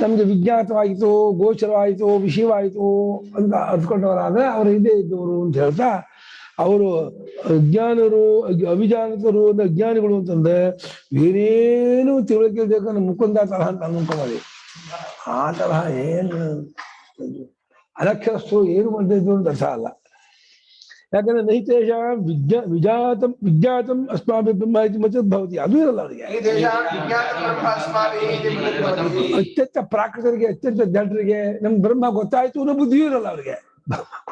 ನಮ್ಗೆ ವಿಜ್ಞಾತವಾಯಿತು, ಗೋಚರವಾಯಿತು, ವಿಷಯವಾಯಿತು ಅಂತ ಅರ್ತ್ಕೊಂಡವರಾದ್ರೆ ಅವರು ಇದೇ ಇದ್ದವರು ಅಂತ ಹೇಳ್ತಾ, ಅವರು ಅಜ್ಞಾನರು ಅಭಿಜಾನತರು ಅಂದ್ರೆ ಅಜ್ಞಾನಿಗಳು ಅಂತಂದ್ರೆ ಬೇರೇನು ತಿಳುವಳಿಕೆ ಮುಕುಂದ ತರಹ ಅಂತ ಅನ್ಕೊಂಡಿ. ಆ ತರಹ ಏನು ಅನಕ್ಷರಸ್ಥರು ಏನು ಮಾಡದೇ ಇದ್ರು ಅಂತ ಅರ್ಥ ಅಲ್ಲ. ಯಾಕಂದ್ರೆ ನೈತೇಶ ವಿಜ್ಞಾತಂ ಅಸ್ಮಾಭಿ ಬ್ರಹ್ಮ ಇತಿ ಮತದ್ ಭವತಿ, ಅದು ಇರಲ್ಲ ಅವರಿಗೆ. ಅತ್ಯಂತ ಪ್ರಾಕೃತರಿಗೆ, ಅತ್ಯಂತ ಜನರಿಗೆ ನಮ್ಗೆ ಬ್ರಹ್ಮ ಗೊತ್ತಾಯ್ತು ಅನ್ನೋ ಬುದ್ಧಿಯೂ ಇರಲ್ಲ ಅವ್ರಿಗೆ.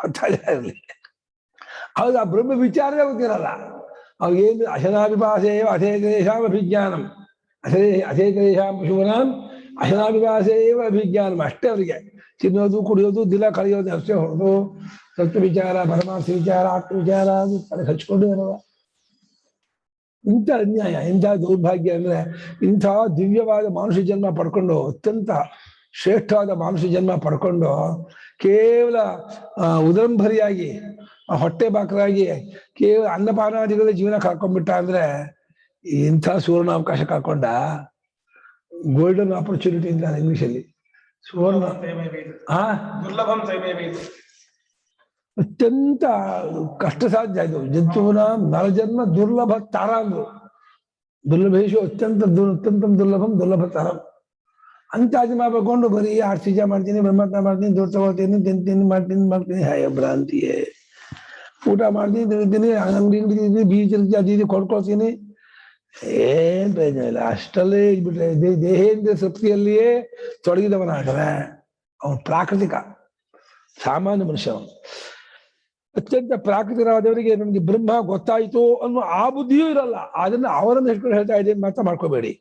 ಗೊತ್ತಾಗೇ ಇರಲಿ, ಹೌದು, ಆ ಬ್ರಹ್ಮ ವಿಚಾರವೇ ಗೊತ್ತಿರಲ್ಲ ಅವ್ರಿಗೇನು. ಅಶನಾಭಿಭಾಸೇವ ಅಥೇತರೇಷಾಂ ಅಭಿಜ್ಞಾನಂ, ಅಥೇತರೇಷಾಂ ಪಶೂನಾಂ ಅಶನಾಭಿಭಾಸೇವ ಅಭಿಜ್ಞಾನಂ, ಅಷ್ಟೇ ಅವರಿಗೆ. ತಿನ್ನೋದು, ಕುಡಿಯೋದು, ದಿನ ಕಳೆಯೋದು ಅಷ್ಟೇ ಹೊರತು ತತ್ವ ವಿಚಾರ, ಪರಮಾರ್ಥ ವಿಚಾರ, ಆತ್ಮ ವಿಚಾರ ಅದು ತಲೆ ಹಚ್ಕೊಂಡು ಇರೋವ. ಇಂಥ ಅನ್ಯಾಯ, ಇಂಥ ದೌರ್ಭಾಗ್ಯ ಅಂದ್ರೆ ಇಂಥ ದಿವ್ಯವಾದ ಮಾನುಷ ಜನ್ಮ ಪಡ್ಕೊಂಡು, ಅತ್ಯಂತ ಶ್ರೇಷ್ಠವಾದ ಮಾನುಷ ಜನ್ಮ ಪಡ್ಕೊಂಡು ಕೇವಲ ಉದಂಭರಿಯಾಗಿ ಹೊಟ್ಟೆ ಬಾಕರಾಗಿ ಕೇವಲ ಅನ್ನಪಾನಾದಿಗಳ ಜೀವನ ಕಳ್ಕೊಂಡ್ಬಿಟ್ಟ ಅಂದ್ರೆ ಇಂಥ ಸುವರ್ಣಾವಕಾಶ ಕಳ್ಕೊಂಡ. ಗೋಲ್ಡನ್ ಆಪರ್ಚುನಿಟಿ ಅಂತ ಇಂಗ್ಲಿಷಲ್ಲಿ ಸುವರ್ಣ. ದುರ್ಲಭಂ ತೈಮೇವೇತಿ. ಅತ್ಯಂತ ಕಷ್ಟ ಸಾಧ್ಯ ಇದು. ಜಂತುವಿನ ನರಜನ್ಮ ದುರ್ಲಭ ತಾರ ಅಂದ್ರು. ದುರ್ಲಭೇಶು ಅತ್ಯಂತ ದುರ್ಲಭಂ ದುರ್ಲಭ ತಾರಂ. ಅಂತ ಜನ್ಮ ಪಡ್ಕೊಂಡು ಬರೀ ಆರ್ಸಿಜ ಮಾಡ್ತೀನಿ, ಬ್ರಹ್ಮತ್ನ ಮಾಡ್ತೀನಿ, ದುಡ್ಡು ತಗೊಳ್ತೀನಿ, ತಿಂತೀನಿ, ಮಾಡ್ತೀನಿ ಹಾಯ ಭ್ರಾಂತಿಯೇ. ಊಟ ಮಾಡ್ತೀನಿ, ತಿಂತೀನಿ, ಅಂಗಡಿ ಬೀಜ ಅದು ಕೊಂಡ್ಕೊಳ್ತೀನಿ, ಏನ್ ಪ್ರಯೋಜನ ಇಲ್ಲ. ಅಷ್ಟಲ್ಲೇ ಇದ್ಬಿಟ್ರೆ ದೇಹೇಂದ್ರ ತೃಪ್ತಿಯಲ್ಲಿಯೇ ತೊಡಗಿದವನಾಗದ ಅವನು ಪ್ರಾಕೃತಿಕ ಸಾಮಾನ್ಯ ಮನುಷ್ಯ. ಅವನು ಅತ್ಯಂತ ಪ್ರಾಕೃತಿಕರಾದವರಿಗೆ ನಮ್ಗೆ ಬ್ರಹ್ಮ ಗೊತ್ತಾಯ್ತು ಅನ್ನೋ ಆ ಬುದ್ಧಿಯೂ ಇರಲ್ಲ. ಅದನ್ನ ಅವರನ್ನು ಹೇಳ್ಕೊಂಡು ಹೇಳ್ತಾ ಇದ್ದೇನೆ ಮಾತ್ರ ಮಾಡ್ಕೋಬೇಡಿ.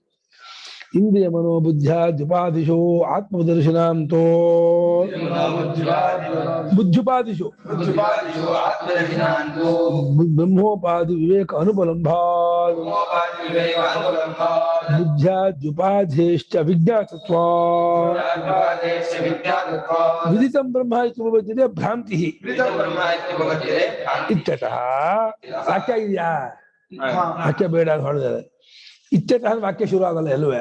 ಇಂದ್ರಿಯ ಮನೋಬುದ್ಧ್ಯ ದ್ಯುಪಾದಿಶು ಆತ್ಮದರ್ಶನಾಂತೋ ಬುದ್ಧುಪಾದಿಶು ಬ್ರಹ್ಮೋಪಾಧಿ ವಿವೇಕ ಅನುಪಲಂಭಾತ್ ಬುದ್ಧ್ಯ ದ್ಯುಪಾಧೇಶ್ಚ ವಿಜ್ಞಾತತ್ವಾ ವಿದಿತಂ ಬ್ರಹ್ಮ ಇತ್ಯುಪಪದ್ಯತೆ ಭ್ರಾಂತಿ ಇತ್ಯತಃ. ವಾಕ್ಯ ಇದೆಯಾ? ವಾಕ್ಯ ಬೇಡ ಅಂತ ಹೇಳಿದ್ದಾರೆ. ಇತ್ಯತಃ ವಾಕ್ಯ ಶುರು ಆಗಲ್ಲ ಎಲ್ಲವೇ.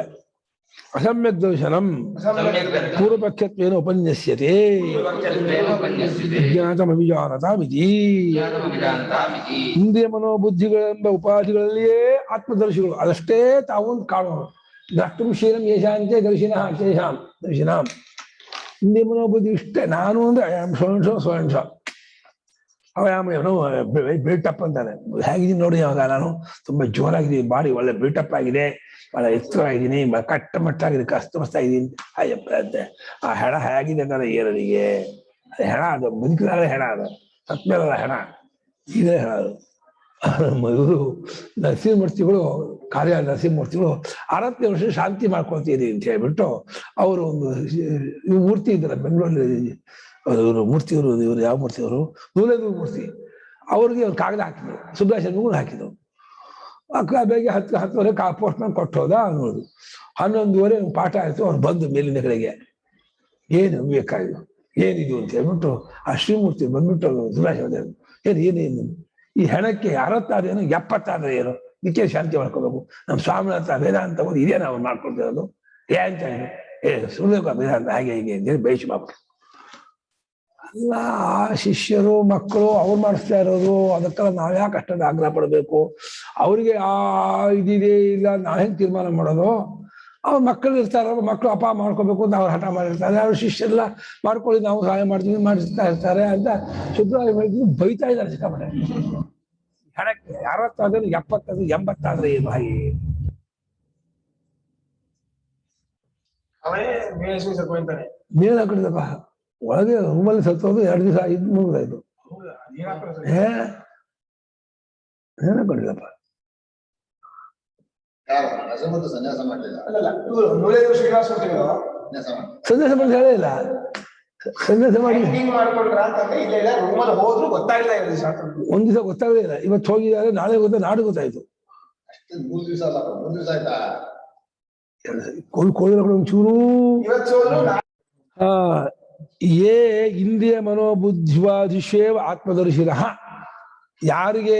ಅಸಮ್ಯಕ್ ದರ್ಶನಂ ಪೂರ್ವಪಕ್ಷತ್ವೇನ ಉಪನ್ಯಸ್ಯತೆ ವಿಜ್ಞಾತಮವಿಜಾನತಾಮಿತಿ. ಇಂದ್ರಿಯ ಮನೋಬುದ್ಧಿಗಳೆಂಬ ಉಪಾಧಿಗಳಲ್ಲಿಯೇ ಆತ್ಮದರ್ಶಿಗಳು ಅದಷ್ಟೇ ತಾವು ಕಾಣೋರು. ದ್ರಷ್ಟುಂ ಶೀಲಂ ಯಶಾಂತೆ ದರ್ಶಿನಃ ತೇಷಾಂ ದರ್ಶಿನಾಂ. ಇಂದ್ರಿಯ ಮನೋಬುದ್ಧಿ ಇಷ್ಟೇ. ನಾನು ಅಂದ್ರೆ ಸ್ವಯಂಶ ಅವನು ಬಿಲ್ಟಪ್ ಅಂತಾನೆ. ಹೇಗಿದ್ದೀನಿ ನೋಡಿ, ಅವಾಗ ನಾನು ತುಂಬಾ ಜೋರಾಗಿದ್ದೀನಿ, ಬಾಡಿ ಒಳ್ಳೆ ಬಿಲ್ಟಪ್ ಆಗಿದೆ, ಬಹಳ ಎತ್ತರವಾಗಿದ್ದೀನಿ, ಕಟ್ಟಮಟ್ಟಾಗಿದೆ, ಕಸ್ತಮಸ್ತಾಗಿದ್ದೀನಿ ಅಯ್ಯಪ್ಪ ಅಂತೆ. ಆ ಹೆಣ ಹೇಗಿದೆ ಅಂತಾರೆ ಏರರಿಗೆ. ಅದು ಹೆಣ, ಅದು ಬದುಕಿದಾಗ ಹೆಣ, ಅದು ಸತ್ಮೇಲದ ಹೆಣ, ಇದೇ ಹೆಣ ಅದು. ಇವರು ನರಸಿಂಹಮೂರ್ತಿಗಳು, ಕಾರ್ಯ ನರಸಿಂಹಮೂರ್ತಿಗಳು 60 ವರ್ಷ ಶಾಂತಿ ಮಾಡ್ಕೊಳ್ತೀರಿ ಅಂತ ಹೇಳ್ಬಿಟ್ಟು ಅವರು ಒಂದು ಮೂರ್ತಿ ಇದ್ದಾರೆ ಬೆಂಗಳೂರಲ್ಲಿ. ಇವರು ಮೂರ್ತಿಯವರು, ಇವರು ಯಾವ ಮೂರ್ತಿಯವರು, ನೂಲೇಂದ್ರ ಮೂರ್ತಿ. ಅವ್ರಿಗೆ ಒಂದು ಕಾಗದ ಹಾಕಿದ್ರು, ಸುಬ್ರಹ್ಮಣ್ಯಗೂ ಹಾಕಿದ್ರು. ಬೇಗ 10 ಪೋಸ್ಟ್ ಮ್ಯಾನ್ ಕೊಟ್ಟು ಹೋದ. ಅನ್ನೋದು 11:30 ಪಾಠ ಆಯ್ತು. ಅವ್ರು ಬಂದು ಮೇಲಿನ ಕಡೆಗೆ ಏನು ಬೇಕಾಗಿದ್ದು ಏನಿದು ಅಂತ ಹೇಳ್ಬಿಟ್ಟು ಆ ಶ್ರೀಮೂರ್ತಿ ಬಂದ್ಬಿಟ್ಟು ಸುಬ್ರಹ್ಮಣ್ಯ ಏನೇನು ಈ ಹೆಣಕ್ಕೆ 66 ಏನು 70 ಏನು, ನಿತ್ಯ ಶಾಂತಿ ಮಾಡ್ಕೋಬೇಕು. ನಮ್ಮ ಸ್ವಾಮಿನಾಥ ವೇದಾಂತ ಓದಿ ಇದೇ ನಾವು ಮಾಡ್ಕೊಳ್ತಿರೋದು ಅಂತ ಸುಳ್ಳು ವೇದಾಂತ ಹಾಗೆ ಹೀಗೆ ಅಂತೇಳಿ ಬೇಯಿಸಿ ಮಾಡ್ಬೇಕು. ಅಲ್ಲ, ಆ ಶಿಷ್ಯರು ಮಕ್ಕಳು ಅವ್ರು ಮಾಡಿಸ್ತಾ ಇರೋದು, ಅದಕ್ಕೆಲ್ಲ ನಾವ್ಯಾಕೆ ಅಷ್ಟೊಂದು ಆಗ್ರಹ ಪಡಬೇಕು? ಅವ್ರಿಗೆ ಆ ಇದಿದೆ ಇಲ್ಲ, ನಾವ್ ಹೆಂಗ್ ತೀರ್ಮಾನ ಮಾಡೋದು? ಅವ್ರ ಮಕ್ಕಳು ಇರ್ತಾರ, ಮಕ್ಕಳು ಅಪ್ಪ ಮಾಡ್ಕೋಬೇಕು ಅಂತ ಅವ್ರು ಹಠ ಮಾಡಿರ್ತಾರೆ. ಅವ್ರ ಶಿಷ್ಯರೆಲ್ಲ ಮಾಡ್ಕೊಳ್ಳಿ, ನಾವು ಸಹಾಯ ಮಾಡ್ತೀವಿ ಮಾಡಿಸ್ತಾ ಇರ್ತಾರೆ ಅಂತ ಶುದ್ಧವಾಗಿ ಬೈತಾ ಇದ್ದಾರೆ ಸಿಕ್ಕಾಪಟ್ಟೆ. ಹಣಕ್ಕೆ 60 70 80 ಏನು ಹಾಗೆ ಅವೇ ಮೇಷು ಸತ್ಕೊಂತಾನೆ. ಮೇಲ್ ಹಾಕಿದಪ್ಪ ಒಳಗೆ ರೂಮಲ್ಲಿ ಸತ್ತೋದು 2 ದಿವಸ 5 ಮುಗಿದಾಯ್ತು. ಏನಾಕೊಂಡಿಲ್ಲಪ್ಪ. ಸನ್ಯಾಸ ಮಾಡಲಿಲ್ಲ. ಸನ್ಯಾಸ ಮಾಡಿ ಹೇಳೇ ಇಲ್ಲ. ಸನ್ಯಾಸ ಮಾಡಿ ಒಂದ್ ದಿವಸ ಗೊತ್ತಾಗಲೇ ಇಲ್ಲ. ಇವತ್ತು ಹೋಗಿದ್ದಾರೆ, ನಾಳೆ ಗೊತ್ತಾ, ನಾಡು ಗೊತ್ತಾಯ್ತು. ಒಂಚೂರು ಯೇ ಇಂದ್ರಿಯ ಮನೋಬುದ್ಧಿವಾದಿಶೇವ ಆತ್ಮದರ್ಶಿನಃ. ಯಾರಿಗೆ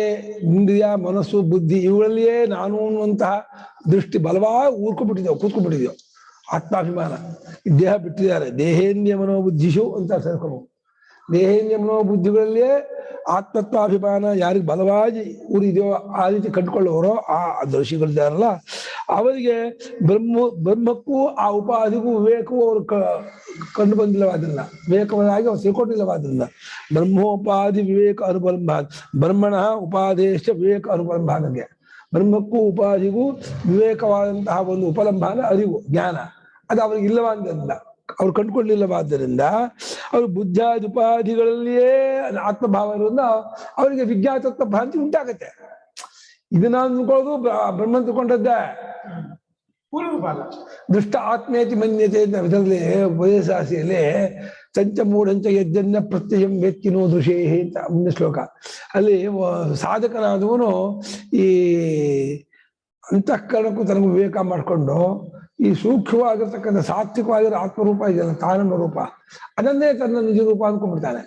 ಇಂದ್ರಿಯ ಮನಸ್ಸು ಬುದ್ಧಿ ಇವುಗಳಲ್ಲಿಯೇ ನಾನು ಅನ್ನುವಂತಹ ದೃಷ್ಟಿ ಬಲವಾಗಿ ಕೂತ್ಕೊಂಡ್ಬಿಟ್ಟಿದ್ದೇವೆ. ಆತ್ಮಾಭಿಮಾನ ದೇಹ ಬಿಟ್ಟಿದ್ದಾರೆ. ದೇಹೇಂದ್ರಿಯ ಮನೋಬುದ್ಧಿಶು ಅಂತ ಸೇರ್ಕೊಂಡು ದೇಹೇಂದ್ರಿಯ ಮನೋಬುದ್ಧಿಗಳಲ್ಲಿಯೇ ಆತ್ಮತ್ವಾಭಿಮಾನ ಯಾರಿಗೆ ಬಲವಾಗಿ ಊರಿದೆಯೋ ಆ ರೀತಿ ಕಂಡುಕೊಳ್ಳುವರೋ ಆ ದರ್ಶಿಗಳಿದ್ದಾರಲ್ಲ ಅವರಿಗೆ ಬ್ರಹ್ಮಕ್ಕೂ ಆ ಉಪಾಧಿಗೂ ವಿವೇಕವೂ ಅವರು ಕಂಡು ಬಂದಿಲ್ಲವಾದ್ರಿಂದ, ವಿವೇಕವಾಗಿ ಅವ್ರು ತಿಳ್ಕೊಂಡಿಲ್ಲವಾದ್ರಿಂದ ಬ್ರಹ್ಮೋಪಾಧಿ ವಿವೇಕ ಅನುಪಲಂಭ ಬ್ರಹ್ಮಣ ಉಪಾದೇಶ ವಿವೇಕ ಅನುಪಲಂಭಾನಗೆ ಬ್ರಹ್ಮಕ್ಕೂ ಉಪಾಧಿಗೂ ವಿವೇಕವಾದಂತಹ ಒಂದು ಉಪಲಂಭಾನ ಅರಿವು ಜ್ಞಾನ ಅದು ಅವ್ರಿಗೆ ಇಲ್ಲವಾದ್ದರಿಂದ, ಅವ್ರು ಕಂಡುಕೊಳ್ಳಿಲ್ಲವಾದ್ದರಿಂದ ಅವರು ಬುದ್ಧಾದುಪಾಧಿಗಳಲ್ಲಿಯೇ ಆತ್ಮಭಾವ ಇರೋದ್ರಿಂದ ಅವರಿಗೆ ವಿಜ್ಞಾತತ್ವ ಭ್ರಾಂತಿ ಉಂಟಾಗತ್ತೆ. ಇದನ್ನ ಅಂದ್ಕೊಳ್ಳೋದು ಬ್ರಹ್ಮ ತಿಳ್ಕೊಂಡದ್ದೇ. ಪೂರ್ವರೂಪ ಅಲ್ಲ. ದೃಷ್ಟ ಆತ್ಮೇತಿ ಮನ್ಯತೆ ಅಂತ ಇದರಲ್ಲಿ ಉಪದೇಶಾಸಿಯಲ್ಲಿ ಚಂಚ ಮೂಢಂಚ ಯಜ್ಜನ್ಯ ಪ್ರತ್ಯಯಂ ವೇತ್ಕಿನೋ ದೃಶೇ ಅಂತ ಮುಂದೆ ಶ್ಲೋಕ. ಅಲ್ಲಿ ಸಾಧಕನಾದವನು ಈ ಅಂತಃಕರಣಕ್ಕೂ ತನಗೂ ವಿವೇಕ ಮಾಡಿಕೊಂಡು ಈ ಸೂಕ್ಷ್ಮವಾಗಿರ್ತಕ್ಕಂಥ ಸಾತ್ವಿಕವಾಗಿರೋ ಆತ್ಮರೂಪ ಇದೆಯಲ್ಲ ತಾನಮ್ಮ ರೂಪ, ಅದನ್ನೇ ತನ್ನ ನಿಜ ರೂಪ ಅಂದ್ಕೊಂಡ್ಬಿಡ್ತಾನೆ.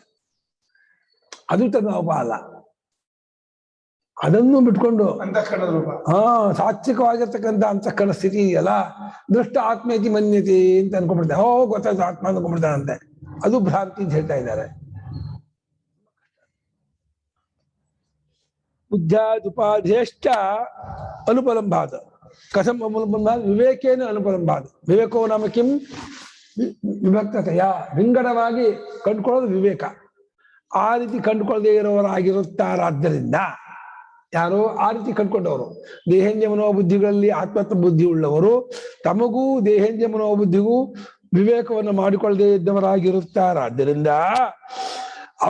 ಅದು ತನ್ನ ರೂಪ ಅಲ್ಲ, ಅದನ್ನು ಬಿಟ್ಕೊಂಡು ಅಂತಃಕರಣದ ರೂಪ. ಸಾತ್ವಿಕವಾಗಿರ್ತಕ್ಕಂಥ ಅಂತಃಕರಣ ಸ್ಥಿತಿ ಇದೆಯಲ್ಲ, ದೃಷ್ಟ ಆತ್ಮೇತಿ ಮನ್ಯತೆ ಅಂತ ಅನ್ಕೊಂಡ್ಬಿಡ್ತಾನೆ. ಗೊತ್ತಾಯ್ತು ಆತ್ಮ ಅಂದ್ಕೊಂಡ್ಬಿಡ್ತಾನಂತೆ. ಅದು ಭ್ರಾಂತಿ ಅಂತ ಹೇಳ್ತಾ ಇದ್ದಾರೆ. ಬುದ್ಧ್ಯಾದುಪಾಧೇಶ್ಚ ಅನುಪಲಂಭಾತ್. ಕಥಂ ಅನುಪಲಂಭಾತ್? ವಿವೇಕೇನ ಅನುಪಲಂಭಾತ್. ವಿವೇಕೋ ನಾಮ ಕಿಂ? ವಿಭಕ್ತತೆಯ, ವಿಂಗಡವಾಗಿ ಕಂಡುಕೊಳ್ಳೋದು ವಿವೇಕ. ಆ ರೀತಿ ಕಂಡುಕೊಳ್ಳದೆ ಇರೋರಾಗಿರುತ್ತಾರಾದ್ದರಿಂದ ಯಾರೋ ಆ ರೀತಿ ಕಂಡುಕೊಂಡವರು ದೇಹೇಂದ್ರಿಯ ಮನೋಬುದ್ಧಿಗಳಲ್ಲಿ ಆತ್ಮತ್ವ ಬುದ್ಧಿ ಉಳ್ಳವರು ತಮಗೂ ದೇಹೇಂದ್ರಿಯ ಮನೋಬುದ್ಧಿಗೂ ವಿವೇಕವನ್ನು ಮಾಡಿಕೊಳ್ಳದೆ ಇದ್ದವರಾಗಿರುತ್ತಾರಾದ್ದರಿಂದ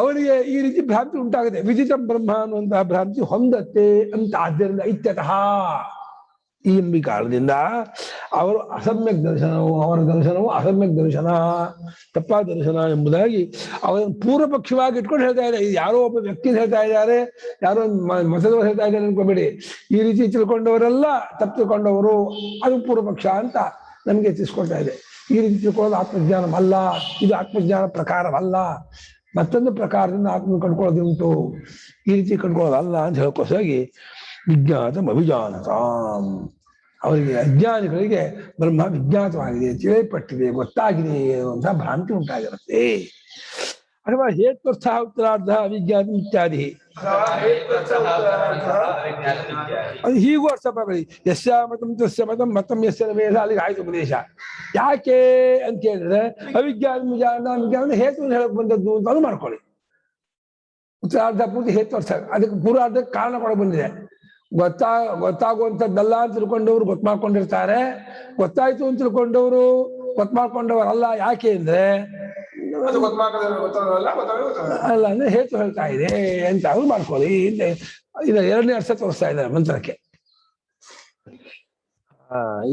ಅವರಿಗೆ ಈ ರೀತಿ ಭ್ರಾಂತಿ ಉಂಟಾಗುತ್ತೆ. ವಿದಿತ ಬ್ರಹ್ಮ ಅನ್ನುವಂತಹ ಭ್ರಾಂತಿ ಹೊಂದತ್ತೆ ಅಂತ. ಆದ್ದರಿಂದ ಇತ್ಯತಃ ಈ ಕಾರಣದಿಂದ ಅವರು ಅಸಮ್ಯಕ್ ದರ್ಶನವು, ಅವರ ದರ್ಶನವು ಅಸಮ್ಯಕ್ ದರ್ಶನ, ತಪ್ಪಾದ ದರ್ಶನ ಎಂಬುದಾಗಿ ಅವರನ್ನು ಪೂರ್ವ ಪಕ್ಷವಾಗಿ ಇಟ್ಕೊಂಡು ಹೇಳ್ತಾ ಇದ್ದಾರೆ. ಇದು ಯಾರೋ ಒಬ್ಬ ವ್ಯಕ್ತಿ ಹೇಳ್ತಾ ಇದ್ದಾರೆ, ಯಾರೋ ಮತದವರು ಹೇಳ್ತಾ ಇದ್ದಾರೆ ಅನ್ಕೋಬೇಡಿ. ಈ ರೀತಿ ತಿಳ್ಕೊಂಡವರೆಲ್ಲ ತಪ್ಪು ತಿಳ್ಕೊಂಡವರು, ಅದು ಪೂರ್ವ ಪಕ್ಷ ಅಂತ ನಮಗೆ ತಿಳಿಸ್ಕೊಳ್ತಾ ಇದೆ. ಈ ರೀತಿ ತಿಳ್ಕೊಳ್ಳೋದು ಆತ್ಮಜ್ಞಾನವಲ್ಲ, ಇದು ಆತ್ಮಜ್ಞಾನ ಪ್ರಕಾರವಲ್ಲ, ಮತ್ತೊಂದು ಪ್ರಕಾರದಿಂದ ಆತ್ಮ ಕಂಡುಕೊಳ್ಳೋದುಂಟು, ಈ ರೀತಿ ಕಂಡುಕೊಳ್ಳೋದಲ್ಲ ಅಂತ ಹೇಳ್ಕೋಸಾಗಿ ವಿಜ್ಞಾತಂ ಅಭಿಜಾನತಾಂ. ಅವರಿಗೆ ಅಜ್ಞಾನಿಗಳಿಗೆ ಬ್ರಹ್ಮ ವಿಜ್ಞಾತವಾಗಿದೆ, ತಿಳಿಯಲ್ಪಟ್ಟಿದೆ, ಗೊತ್ತಾಗಿದೆ ಅಂತ ಭ್ರಾಂತಿ ಉಂಟಾಗಿರುತ್ತೆ. ಅಥವಾ ಹೇತ್ವರ್ಥ ಉತ್ತರಾರ್ಧ ಅವಿಜ್ಞಾತ ಇತ್ಯಾದಿ. ಅದು ಹೀಗೂ ಅರ್ಥ ಮಾಡಿ, ಯಸ್ಯ ಮತಂ ತಸ್ಯ ಮತಂ ಮತಂ ಯಸ್ಯ ವೇದ, ಅಲ್ಲಿಗೆ ಆಯ್ತು ಉಪದೇಶ. ಯಾಕೆ ಅಂತ ಹೇಳಿದ್ರೆ ಅವಿಜ್ಞಾನ ಹೇತುವನ್ನು ಹೇಳಕ್ ಬಂದದ್ದು ಅಂತ ಅದು ಮಾಡ್ಕೊಳ್ಳಿ. ಉತ್ತರಾರ್ಧ ಪೂರ್ತಿ ಹೇತ್ವರ್ಥ, ಅದಕ್ಕೆ ಪೂರ್ವಾರ್ಧಕ್ಕೆ ಕಾರಣ ಕೂಡ ಬಂದಿದೆ. ಗೊತ್ತಾಗುವಂಥದ್ದಲ್ಲ ಅಂತ ತಿಳ್ಕೊಂಡವ್ರು ಗೊತ್ತು ಮಾಡ್ಕೊಂಡಿರ್ತಾರೆ, ಗೊತ್ತಾಯ್ತು ಅಂತ ತಿಳ್ಕೊಂಡವ್ರು ಗೊತ್ತು ಮಾಡ್ಕೊಂಡವರಲ್ಲ. ಯಾಕೆ ಅಂದ್ರೆ ಅಲ್ಲ ಅಂದ್ರೆ ಹೇತು ಹೇಳ್ತಾ ಇದೆ ಅಂತ ಅವ್ರು ಮಾಡ್ಕೊಳ್ಳಿ. ಇದು ಎರಡನೇ ಅರ್ಥ ತೋರಿಸ್ತಾ ಇದ್ದಾರೆ ಮಂತ್ರಕ್ಕೆ.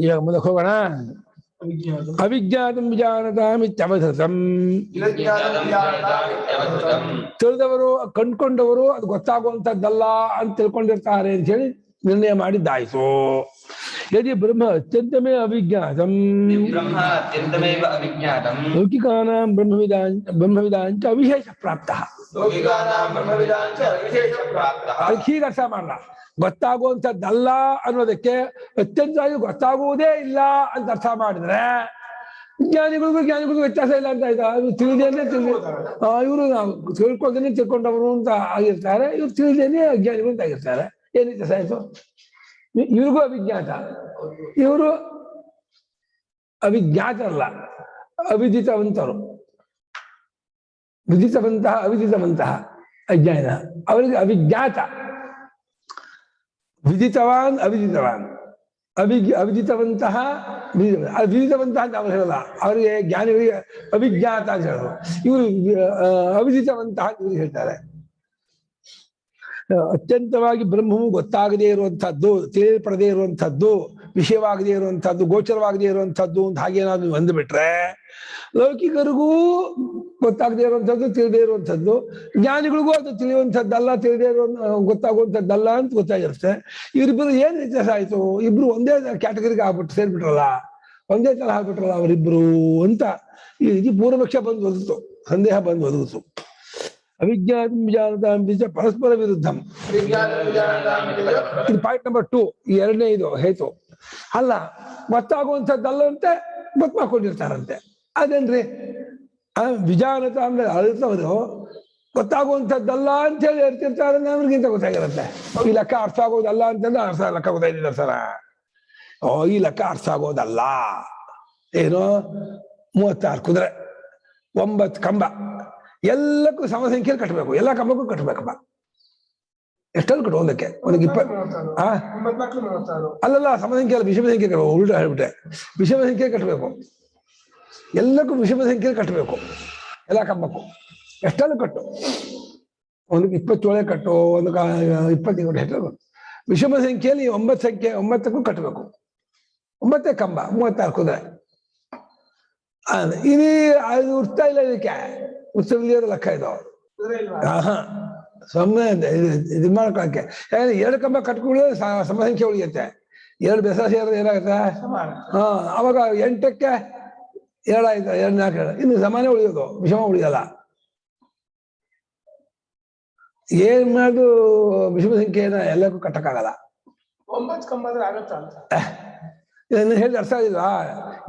ಈಗ ಮುಂದಕ್ಕೆ ಹೋಗೋಣ. ಅವಿಜ್ಞಾತಂ ವಿಜಾನತಾಂ ಇತ್ಯವಧೃತಂ. ತಿಳಿದವರು ಕಂಡ್ಕೊಂಡವರು ಅದು ಗೊತ್ತಾಗುವಂಥದ್ದಲ್ಲ ಅಂತ ತಿಳ್ಕೊಂಡಿರ್ತಾರೆ ಅಂತ ಹೇಳಿ ನಿರ್ಣಯ ಮಾಡಿದ್ದಾಯ್ತು. ಯದಿ ಬ್ರಹ್ಮ ಅತ್ಯಂತಮೇ ಅವಿಜ್ಞಾತಂ ಲೌಕಿಕಾನಾಂ ಬ್ರಹ್ಮವಿದಾಂಚ ಅವಿಶೇಷ ಪ್ರಾಪ್ತಃ. ಅದಕ್ಕೆ ಹೀಗೆ ಅರ್ಥ ಮಾಡಲ್ಲ. ಗೊತ್ತಾಗುವಂಥದ್ದಲ್ಲ ಅನ್ನೋದಕ್ಕೆ ಅತ್ಯಂತವಾಗಿ ಗೊತ್ತಾಗುವುದೇ ಇಲ್ಲ ಅಂತ ಅರ್ಥ ಮಾಡಿದ್ರೆ ಜ್ಞಾನಿಗಳಿಗೂ ವ್ಯತ್ಯಾಸ ಇಲ್ಲ ಅಂತ ಆಯ್ತಾ? ಇವ್ರು ತಿಳಿದೇನೆ ಇವರು ತಿಳ್ಕೊಳ್ದೇನೆ ತಿಳ್ಕೊಂಡವರು ಅಂತ ಆಗಿರ್ತಾರೆ, ಇವ್ರು ತಿಳಿದೇನೆ ಅಜ್ಞಾನಿಗಳು ಅಂತ ಆಗಿರ್ತಾರೆ. ಏನ್ ವ್ಯತ್ಯಾಸ ಆಯ್ತು? ಇವ್ರಿಗೂ ಅವಿಜ್ಞಾತ, ಇವರು ಅವಿಜ್ಞಾತರಲ್ಲ, ಅವಿದಿತವಂತರು. ವಿದಿತವಂತಹ ಅವಿದಿತವಂತಹ ಅಜ್ಞಾನ, ಅವರಿಗೆ ಅವಿಜ್ಞಾತ. ವಿದಿತವಾನ್ ಅವಿದಿತವಾನ್, ಅವಿದಿತವಂತಹ ವಿದಿತವಂತಹ ಅಂತ ಅವ್ರು ಹೇಳಲ್ಲ. ಅವರಿಗೆ ಜ್ಞಾನಿಗಳಿಗೆ ಅವಿಜ್ಞಾತ ಅಂತ ಹೇಳೋದು, ಇವರು ಅವಿದಿತವಂತಹ ಇವರು ಹೇಳ್ತಾರೆ. ಅತ್ಯಂತವಾಗಿ ಬ್ರಹ್ಮವು ಗೊತ್ತಾಗದೇ ಇರುವಂತಹದ್ದು, ತಿಳಿಯಲ್ಪಡದೇ ಇರುವಂತಹದ್ದು, ವಿಷಯವಾಗದೇ ಇರುವಂತಹದ್ದು, ಗೋಚರವಾಗದೇ ಇರುವಂತಹದ್ದು ಅಂತ ಹಾಗೇನಾದ್ರು ಅಂದುಬಿಟ್ರೆ ಲೌಕಿಕರಿಗೂ ಗೊತ್ತಾಗದೇ ಇರುವಂಥದ್ದು, ತಿಳಿದೇ ಇರುವಂಥದ್ದು, ಜ್ಞಾನಿಗಳಿಗೂ ಅದು ತಿಳಿಯುವಂಥದ್ದಲ್ಲ, ತಿಳಿದೇ ಇರೋ ಗೊತ್ತಾಗುವಂಥದ್ದಲ್ಲ ಅಂತ ಗೊತ್ತಾಗಿರುತ್ತೆ. ಇವರಿಬ್ಬರು ಏನ್ ವ್ಯತ್ಯಾಸ ಆಯ್ತು? ಇಬ್ರು ಒಂದೇ ಕ್ಯಾಟಗರಿಗೆ ಆಗ್ಬಿಟ್ಟು ಸೇರ್ಬಿಟ್ರಲ್ಲ, ಒಂದೇ ತರ ಆಗ್ಬಿಟ್ರಲ್ಲ ಅವರಿಬ್ರು ಅಂತ ಈ ರೀತಿ ಪೂರ್ವಪಕ್ಷ ಬಂದು ಒದಗಿತು, ಸಂದೇಹ ಬಂದು ಒದಗಿತು. ಅವಿಜ್ಞಾತ ವಿಜಾನತಾಂ ಪರಸ್ಪರ ವಿರುದ್ಧಂ. ಇದು ಪಾಯಿಂಟ್ ನಂಬರ್ 2. ಈ ಎರಡನೇ ಇದು ಹೇತು ಅಲ್ಲ, ಗೊತ್ತಾಗುವಂಥದ್ದಲ್ಲ ಅಂತೆ ಗೊತ್ತು ಮಾಡ್ಕೊಂಡಿರ್ತಾರಂತೆ. ಅದೇನ್ರಿ ವಿಜಾನತ ಅಂದ್ರೆ ಅಳಿತವರು ಗೊತ್ತಾಗುವಂಥದ್ದಲ್ಲ ಅಂತ ಹೇಳಿ ಹೇಳ್ತಿರ್ತಾರೆ, ಅವ್ರಿಗಿಂತ ಗೊತ್ತಾಗಿರುತ್ತೆ. ಈ ಲೆಕ್ಕ ಅರ್ಥ ಆಗೋದಲ್ಲ ಅಂತಂದ್ರೆ ಅರ್ಥ ಲೆಕ್ಕ ಗೊತ್ತಾಯ್ತಿದ್ದಾರೆ ಸರ. ಈ ಲೆಕ್ಕ ಅರ್ಥ ಆಗೋದಲ್ಲ. ಏನು 36 ಕುದುರೆ, 9 ಕಂಬ, ಎಲ್ಲಕ್ಕೂ ಸಮಸಂಖ್ಯೆಯಲ್ಲಿ ಕಟ್ಟಬೇಕು, ಎಲ್ಲ ಕಂಬಕ್ಕೂ ಕಟ್ಟಬೇಕಪ್ಪ. ಎಷ್ಟಲ್ಲಿ ಕಟ್ಟು? ಒಂದಕ್ಕೆ 20 ಅಲ್ಲಲ್ಲ, ಸಮಸಂಖ್ಯೆಯಲ್ಲಿ ವಿಷಮ ಸಂಖ್ಯೆ ಉಲ್ಟಾ ಹೇಳ್ಬಿಟ್ಟೆ. ವಿಷಮ ಸಂಖ್ಯೆ ಕಟ್ಟಬೇಕು, ಎಲ್ಲಕ್ಕೂ ವಿಷಮ ಸಂಖ್ಯೆಯಲ್ಲಿ ಕಟ್ಟಬೇಕು, ಎಲ್ಲ ಕಂಬಕ್ಕೂ. ಎಷ್ಟಲ್ಲೂ ಕಟ್ಟು, ಒಂದಕ್ಕೆ 27 ಕಟ್ಟು, ಒಂದಕ್ಕೆ 20 ಕಟ್ಟು, ವಿಷಮ ಸಂಖ್ಯೆಯಲ್ಲಿ 9 ಸಂಖ್ಯೆ 9ಕ್ಕೂ ಕಟ್ಟಬೇಕು. 9 ಕಂಬ 36 ಕುದುರೆ. ಇಲ್ಲಿ ಅದು ಉರ್ತಾ ಇಲ್ಲ, ಇದಕ್ಕೆ ಉತ್ಸವ ಲೆಕ್ಕ ಇದು. ಸುಮ್ಮನೆ ಇದು ಮಾಡ್ಕೊಳಕ್ಕೆ 2 ಕಂಬ ಕಟ್ಕೊಳ್ಳಿ ಸಮಸಂಖ್ಯೆ ಉಳಿಯುತ್ತೆ. 2 ಬೆಸ ಸೇರಿದ್ರೆ ಏನಾಗುತ್ತೆ? ಅವಾಗ 8ಕ್ಕೆ 7 ಆಯ್ತು, 2 4 ಇನ್ನು ಸಮಾನ ಉಳಿಯೋದು, ವಿಷಮ ಉಳಿಯಲ್ಲ. ಏನ್ ಮಾಡೋದು ವಿಷಮ ಸಂಖ್ಯೆನ ಎಲ್ಲಕ್ಕೂ ಕಟ್ಟಕ್ಕಾಗಲ್ಲ. 9 ಕಂಬ ಆದ್ರೆ ಆಗತ್ತ ಅಂತ ಹೇಳಿ ಅರ್ಥ ಆಗಿಲ್ವಾ?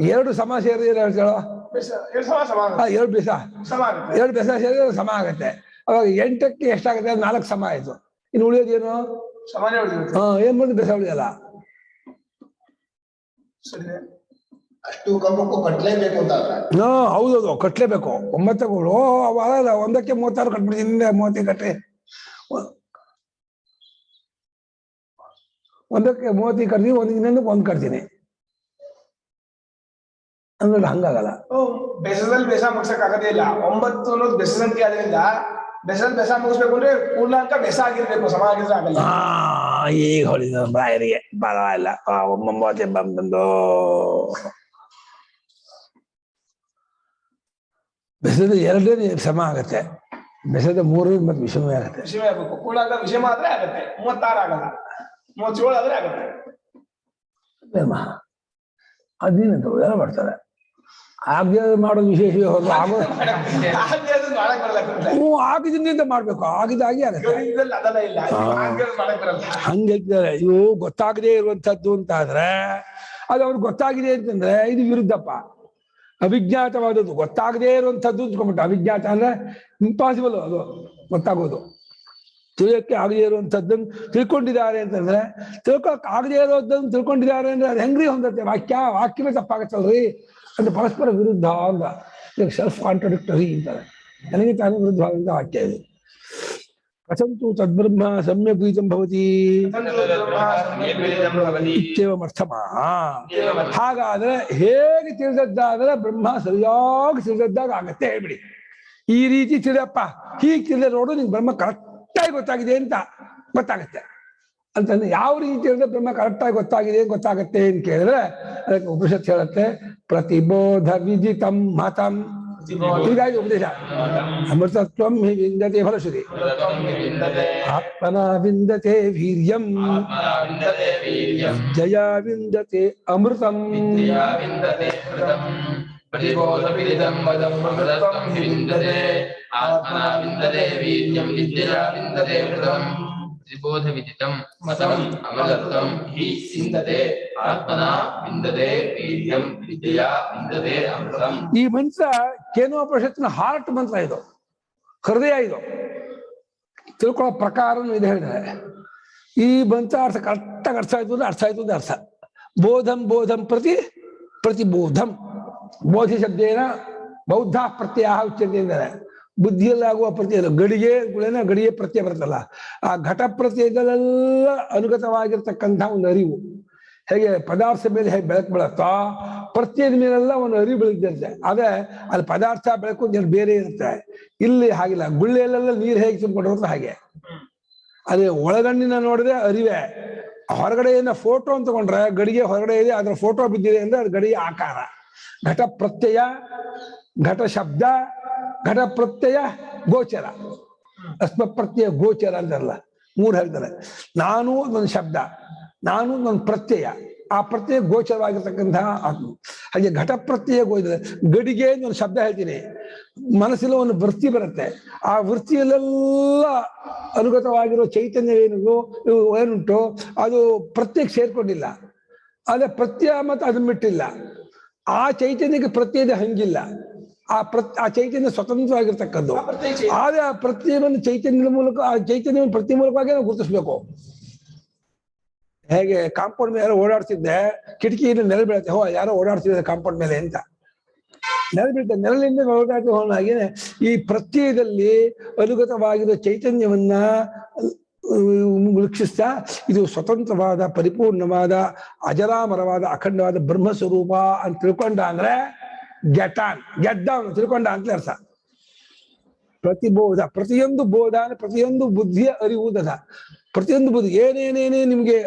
2 ಸಮ ಸೇರಿದ್ರೆ ಹೇಳ್ತಾಳೋ 2 ಬೆಸ, 2 ಬೆಸ ಸೇರಿದ್ರೆ ಸಮ ಆಗತ್ತೆ. ಅವಾಗ 8ಕ್ಕೆ ಎಷ್ಟಾಗುತ್ತೆ? 4 ಸಮ ಆಯ್ತು. ಇನ್ನು ಉಳಿಯೋದೇನು? ಸಮಾನ ಉಳಿಯುತ್ತೆ. ಏನ್ ಮಾಡಿದ್ರು ಬೆಸ ಉಳಿಯಲ್ಲ. ಅಷ್ಟು ಕಂಬಕ್ಕೂ ಕಟ್ಲೇಬೇಕು ಅಂತ. ಹೌದೌದು, ಕಟ್ಲೇಬೇಕು. 9 ಒಂದಕ್ಕೆ 36 ಕಟ್ಬಿಡ್ತೀನಿ, 30 ಕಟ್ಟಿ ಒಂದಕ್ಕೆ 30 ಕಟ್ತೀನಿ, ಇನ್ನೊಂದಕ್ಕೆ 1 ಕಟ್ತೀನಿ ಅಂದ್ರೆ ಹಂಗಾಗಲ್ಲ. ಬೆಸದಲ್ಲಿ ಬೆಸ ಮುಗಿಸಕ್ ಆಗದೇ ಇಲ್ಲ. 9 ಅನ್ನೋದು ಬೆಸ ಸಂಖ್ಯೆ ಆದ್ರಿಂದ ಬೆಸದಲ್ಲಿ ಬೆಸ ಮುಗಿಸ್ಬೇಕು ಅಂದ್ರೆ ಪೂರ್ಣಾಂಕ ಬೆಸ ಆಗಿರ್ಬೇಕು, ಸಮ ಆಗಿದ್ರೆ ಆಗಲ್ಲ. ಈಗ ಹೊಳಿದ ಬಾಯರಿಗೆ ಬರಲ್ಲ. 9 ಬಂದು ಬೆಸದ 2 ಸಮ ಆಗತ್ತೆ, ಬೆಸದ 3 ಮತ್ತೆ ವಿಷಮ ಆಗತ್ತೆ. ವಿಷಮ ಆಗ್ಬೇಕು, ಪೂರ್ಣಾಂಕ ವಿಷಮ ಆದ್ರೆ ಆಗತ್ತೆ. 36 ಆಗಲ್ಲ, 37 ಆದ್ರೆ ಆಗತ್ತೆ. ಅದೇನಂತ ಎಲ್ಲ ಮಾಡ್ತಾರೆ. ಆಗ ಮಾಡೋದು ವಿಶೇಷವೇ ಹೊರತು ಆಗಿದ್ದೀನಿ ಅಂತ ಮಾಡ್ಬೇಕು. ಆಗಿದಾಗಿ ಆಗತ್ತೆ. ಹಂಗೆ ಹೇಳ್ತಿದ್ದಾರೆ. ಇವು ಗೊತ್ತಾಗದೇ ಇರುವಂತದ್ದು ಅಂತ ಆದ್ರೆ ಅದು ಅವ್ರಿಗೆ ಗೊತ್ತಾಗಿದೆ ಅಂತಂದ್ರೆ ಇದು ವಿರುದ್ಧಪ್ಪ. ಅವಿಜ್ಞಾತವಾದದ್ದು ಗೊತ್ತಾಗದೇ ಇರುವಂತದ್ದು ಅಂದ್ಕೊಂಡ್ಬಿಟ್ಟು. ಅವಿಜ್ಞಾತ ಅಂದ್ರೆ ಇಂಪಾಸಿಬಲ್, ಅದು ಗೊತ್ತಾಗೋದು. ತಿಳಿಯೋಕ್ಕೆ ಆಗದೇ ಇರುವಂಥದ್ದನ್ನು ತಿಳ್ಕೊಂಡಿದ್ದಾರೆ ಅಂತಂದ್ರೆ, ತಿಳ್ಕೊಳಕ್ ಆಗದೇ ಇರೋದನ್ನು ತಿಳ್ಕೊಂಡಿದ್ದಾರೆ ಅಂದ್ರೆ ಅದು ಹೆಂಗ್ರಿ ಹೊಂದತ್ತೆ? ವಾಕ್ಯವೇ ತಪ್ಪಾಗತ್ತಲ್ರಿ ಅಂತ ಪರಸ್ಪರ ವಿರುದ್ಧ ಅಂತ. ಸೆಲ್ಫ್ ಕಾಂಟ್ರಡಿಕ್ಟರಿ ಅಂತಾರೆ. ನನಗೆ ತಾನೇ ವಿರುದ್ಧವಾದಂತ ವಾಕ್ಯ ಇದು. ಕಥಂತು ತದ್ಬ್ರಹ್ಮ ಸಮ್ಯಕ್ ಬೀಜಂ ಭವತಿ ಇತ್ಯೇವಮರ್ಥಮಃ. ಹಾಗಾದ್ರೆ ಹೇಗೆ ತಿಳಿದದ್ದಾದ್ರೆ ಬ್ರಹ್ಮ ಸರಿಯಾಗಿ ತಿಳಿದದ್ದಾಗ ಆಗತ್ತೆ ಹೇಳ್ಬಿಡಿ. ಈ ರೀತಿ ತಿಳಿಯಪ್ಪ, ಹೀಗೆ ತಿಳಿದ ನೋಡು, ನಿಂಗೆ ಬ್ರಹ್ಮ ಕರೆಕ್ಟಾಗಿ ಗೊತ್ತಾಗಿದೆ ಅಂತ ಗೊತ್ತಾಗತ್ತೆ ಅಂತಂದ್ರೆ. ಯಾವ ರೀತಿ ಹೇಳಿದ್ರೆ ಬ್ರಹ್ಮ ಕರೆಕ್ಟಾಗಿ ಗೊತ್ತಾಗತ್ತೆ ಅಂತ ಕೇಳಿದ್ರೆ ಅದಕ್ಕೆ ಉಪನಿಷತ್ ಹೇಳುತ್ತೆ, ಪ್ರತಿಬೋಧ ವಿದಿತಂ ಮತಂ. ಹೀಗಾಗಿ ಉಪದೇಶ ಅಮೃತತ್ವಂ ಹಿ ವಿಂದತೆ ಫಲಶ್ರುತಿ ಆತ್ಮನ ವಿಂದತೆ ವೀರ್ಯಂ ಜಯ ವಿಂದತೆ ಅಮೃತಂ. ತ್ರಿಬೋಧ ವಿದಿತಂ ಮತಂ ಅಮೃತತ್ವಂ ಹಿ ವಿಂದತೆ ಆತ್ಮನಾ ವಿಂದತೆ ವೀರ್ಯಂ ವಿದ್ಯೆಯಾ ವಿಂದತೆ ಅಮೃತಂ. ಈ ಮಂತ್ರ ಕೇನೋಪನಿಷತ್ತಿನ ಹಾರ್ಟ್ ಮಂತ್ರ ಇದು, ಹೃದಯ ಇದು. ತಿಳ್ಕೊಳ್ಳೋ ಪ್ರಕಾರನು ಇದು ಹೇಳಿದ್ದಾರೆ. ಈ ಮಂತ್ರ ಅರ್ಥ ಕರೆಕ್ಟಾಗಿ ಅರ್ಥ ಆಯ್ತು ಅಂದ್ರೆ ಅರ್ಥ. ಬೋಧಂ ಪ್ರತಿಬೋಧಂ. ಬೋಧಿ ಶಬ್ದೇನ ಬೌದ್ಧ ಪ್ರತ್ಯಯ ಉಚ್ಯತೆ ಎಂದರೆ ಬುದ್ಧಿಯಲ್ಲಾಗುವ ಪ್ರತ್ಯಯ. ಗಡಿಗೆ ಪ್ರತ್ಯಯ ಬರುತ್ತಲ್ಲ, ಆ ಘಟ ಪ್ರತ್ಯಯಗಳೆಲ್ಲ ಅನುಗತವಾಗಿರ್ತಕ್ಕಂಥ ಒಂದು ಅರಿವು. ಹೇಗೆ ಪದಾರ್ಥ ಮೇಲೆ ಹೇಗೆ ಬೆಳಕು ಬೀಳುತ್ತೋ ಪ್ರತ್ಯಯದ ಮೇಲೆಲ್ಲ ಒಂದು ಅರಿವು ಬೆಳಗ್ದಿರುತ್ತೆ. ಆದ್ರೆ ಅಲ್ಲಿ ಪದಾರ್ಥ ಬೆಳಕು ಬೇರೆ ಇರುತ್ತೆ. ಇಲ್ಲಿ ಹಾಗಿಲ್ಲ. ಗುಳ್ಳೆಯಲ್ಲೆಲ್ಲ ನೀರು ಹೇಗೆ ತುಂಬಿಕೊಂಡಿರುತ್ತೆ ಹಾಗೆ. ಅದೇ ಒಳಗಣ್ಣಿನ ನೋಡಿದ್ರೆ ಅರಿವೆ. ಹೊರಗಡೆಯಿಂದ ಫೋಟೋ ಅಂತ ತಗೊಂಡ್ರೆ ಗಡಿಗೆ ಹೊರಗಡೆ ಇದೆ, ಅದ್ರ ಫೋಟೋ ಬಿದ್ದಿದೆ ಅಂದ್ರೆ ಅದು ಗಡಿಗೆ ಆಕಾರ. ಘಟ ಪ್ರತ್ಯಯ, ಘಟ ಶಬ್ದ, ಘಟ ಪ್ರತ್ಯಯ ಗೋಚರ, ಅಸ್ಮ ಪ್ರತ್ಯಯ ಗೋಚರ ಅಂತಾರಲ್ಲ, 3 ಹೇಳ್ತಾರೆ. ನಾನು ನನ್ನ ಶಬ್ದ, ನಾನು ನನ್ನ ಪ್ರತ್ಯಯ, ಆ ಪ್ರತ್ಯಯ ಗೋಚರವಾಗಿರ್ತಕ್ಕಂತಹ ಆತ್ಮ. ಹಾಗೆ ಘಟ ಪ್ರತ್ಯಯ ಗೋಚರ. ಗಡಿಗೆ ಒಂದು ಶಬ್ದ ಹೇಳ್ತೀನಿ, ಮನಸ್ಸಲ್ಲಿ ಒಂದು ವೃತ್ತಿ ಬರುತ್ತೆ. ಆ ವೃತ್ತಿಯಲ್ಲೆಲ್ಲ ಅನುಗತವಾಗಿರೋ ಚೈತನ್ಯ ಏನುಂಟು ಅದು ಪ್ರತ್ಯಯಕ್ಕೆ ಸೇರ್ಕೊಂಡಿಲ್ಲ. ಆದ್ರೆ ಪ್ರತ್ಯಯ ಮತ್ತು ಅದನ್ನ ಬಿಟ್ಟಿಲ್ಲ. ಆ ಚೈತನ್ಯಕ್ಕೆ ಪ್ರತ್ಯಯದ ಹಂಗಿಲ್ಲ. ಆ ಚೈತನ್ಯ ಸ್ವತಂತ್ರವಾಗಿರ್ತಕ್ಕದ್ದು. ಆದ್ರೆ ಆ ಪ್ರತ್ಯಯವನ್ನು ಚೈತನ್ಯದ ಮೂಲಕ, ಆ ಚೈತನ್ಯವನ್ನು ಪ್ರತಿ ಮೂಲಕವಾಗಿ ನಾವು ಗುರುತಿಸ್ಬೇಕು. ಹೇಗೆ ಕಾಂಪೌಂಡ್ ಮೇಲೆ ಓಡಾಡ್ತಿದ್ದೆ, ಕಿಟಕಿಯಿಂದ ನೆರಳು ಬೀಳುತ್ತೆ, ಯಾರೋ ಓಡಾಡ್ತಿದ್ದಾರೆ ಕಾಂಪೌಂಡ್ ಮೇಲೆ ಅಂತ ನೆರಳು ಬೀಳುತ್ತೆ. ನೆರಳಿಂದ ಓಡಾಡ್ತಿ ಹಾಗೇನೆ ಈ ಪ್ರತ್ಯಯದಲ್ಲಿ ಅನುಗತವಾಗಿರೋ ಚೈತನ್ಯವನ್ನ ವೀಕ್ಷಿಸ್ತಾ ಇದು ಸ್ವತಂತ್ರವಾದ, ಪರಿಪೂರ್ಣವಾದ, ಅಜರಾಮರವಾದ, ಅಖಂಡವಾದ ಬ್ರಹ್ಮಸ್ವರೂಪ ಅಂತ ತಿಳ್ಕೊಂಡ ಅಂದ್ರೆ ಗೆದ್ದ ತಿಳ್ಕೊಂಡ ಅಂತ ಅರ್ಥ. ಪ್ರತಿಬೋಧ, ಪ್ರತಿಯೊಂದು ಬೋಧ, ಪ್ರತಿಯೊಂದು ಬುದ್ಧಿಯ ಅರಿವುದದ, ಪ್ರತಿಯೊಂದು ಬುದ್ಧಿ ಏನೇನೇನೇ ನಿಮ್ಗೆ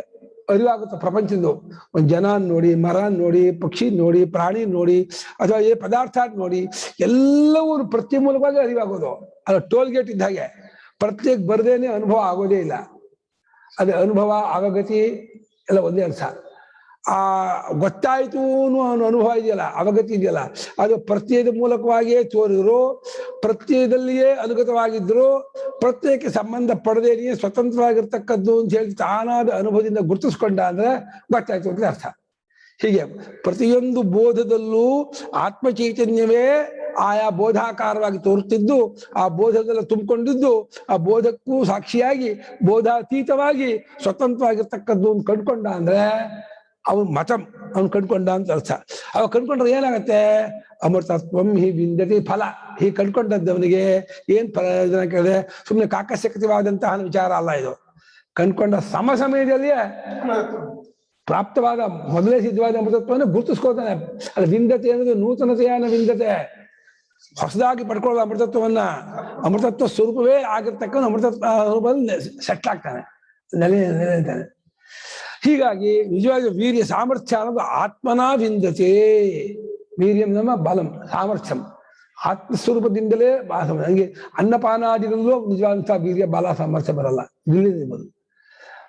ಅರಿವಾಗುತ್ತೆ ಪ್ರಪಂಚದ್ದು. ಒಂದು ಜನ ನೋಡಿ, ಮರ ನೋಡಿ, ಪಕ್ಷಿ ನೋಡಿ, ಪ್ರಾಣಿ ನೋಡಿ, ಅಥವಾ ಏ ಪದಾರ್ಥ ನೋಡಿ, ಎಲ್ಲವೂ ಪ್ರತಿ ಮೂಲಕವಾಗಿ ಅರಿವಾಗೋದು. ಅದು ಟೋಲ್ ಗೇಟ್ ಇದ್ದ ಹಾಗೆ, ಪ್ರತ್ಯೇಕ ಬರ್ದೇನೆ ಅನುಭವ ಆಗೋದೇ ಇಲ್ಲ. ಅದೇ ಅನುಭವ, ಅವಗತಿ ಎಲ್ಲ ಒಂದೇ ಅರ್ಥ. ಆ ಗೊತ್ತಾಯ್ತು ಅನ್ನೋ ಅನುಭವ ಇದೆಯಲ್ಲ, ಅವಗತಿ ಇದೆಯಲ್ಲ, ಅದು ಪ್ರತ್ಯಯದ ಮೂಲಕವಾಗಿಯೇ ತೋರಿದ್ರು, ಪ್ರತ್ಯಯದಲ್ಲಿಯೇ ಅನುಗತವಾಗಿದ್ರು, ಪ್ರತ್ಯಯಕ್ಕೆ ಸಂಬಂಧ ಪಡೆದೇನೆಯೇ ಸ್ವತಂತ್ರವಾಗಿರ್ತಕ್ಕದ್ದು ಅಂತ ಹೇಳಿ ತಾನಾದ ಅನುಭವದಿಂದ ಗುರುತಿಸ್ಕೊಂಡ ಅಂದ್ರೆ ಗೊತ್ತಾಯ್ತು ಅಂತ ಅರ್ಥ. ಹೀಗೆ ಪ್ರತಿಯೊಂದು ಬೋಧದಲ್ಲೂ ಆತ್ಮಚೈತನ್ಯವೇ ಆಯಾ ಬೋಧಾಕಾರವಾಗಿ ತೋರುತ್ತಿದ್ದು, ಆ ಬೋಧದಲ್ಲಿ ತುಂಬಿಕೊಂಡಿದ್ದು, ಆ ಬೋಧಕ್ಕೂ ಸಾಕ್ಷಿಯಾಗಿ ಬೋಧಾತೀತವಾಗಿ ಸ್ವತಂತ್ರವಾಗಿರ್ತಕ್ಕದ್ದು ಅಂತ ಕಂಡ್ಕೊಂಡ ಅಂದ್ರೆ ಅವನು ಮತಂ, ಅವನು ಕಂಡ್ಕೊಂಡ ಅಂತ ಅರ್ಥ. ಅವ ಕಂಡ್ಕೊಂಡ್ರೆ ಏನಾಗತ್ತೆ? ಅಮೃತತ್ವಂ ಹಿ ವಿಂದತಿ ಫಲ. ಹೀಗೆ ಕಂಡ್ಕೊಂಡದ್ದು ಅವನಿಗೆ ಏನ್ ಪ್ರಯೋಜನ ಕೇಳಿದೆ? ಸುಮ್ಮನೆ ಕಾಕಸ್ಯಕೃತವಾದಂತಹ ವಿಚಾರ ಅಲ್ಲ ಇದು. ಕಂಡ್ಕೊಂಡ ಸಮಯದಲ್ಲಿಯೇ ಪ್ರಾಪ್ತವಾದ ಮೊದಲೇ ಸಿದ್ಧವಾದ ಅಮೃತತ್ವವನ್ನು ಗುರುತಿಸ್ಕೋತಾನೆ. ಅದು ವಿಂದತೆ ಅನ್ನೋದು ನೂತನತೆಯನ್ನ ವಿಂದತೆ, ಹೊಸದಾಗಿ ಪಡ್ಕೊಳ್ಳೋ ಅಮೃತತ್ವವನ್ನ, ಅಮೃತತ್ವ ಸ್ವರೂಪವೇ ಆಗಿರ್ತಕ್ಕ ಅಮೃತತ್ವ ಸ್ವರೂಪದಲ್ಲಿ ಸೆಟ್ಲ್ ಆಗ್ತಾನೆ, ನೆಲೆತಾನೆ. ಹೀಗಾಗಿ ನಿಜವಾಗಿ ವೀರ್ಯ ಸಾಮರ್ಥ್ಯ ಅನ್ನೋದು ಆತ್ಮನಾ ವಿಂದತೆ. ವೀರ್ಯಂ ನಮ್ಮ ಬಲಂ, ಸಾಮರ್ಥ್ಯಂ ಆತ್ಮಸ್ವರೂಪದಿಂದಲೇ ಹಂಗೆ ಅನ್ನಪಾನಾದಿಗಳಲ್ಲೂ ನಿಜವಾದಂತಹ ವೀರ್ಯ ಬಲ ಸಾಮರ್ಥ್ಯ ಬರಲ್ಲ, ಇಲ್ಲಿರ್ಬೋದು.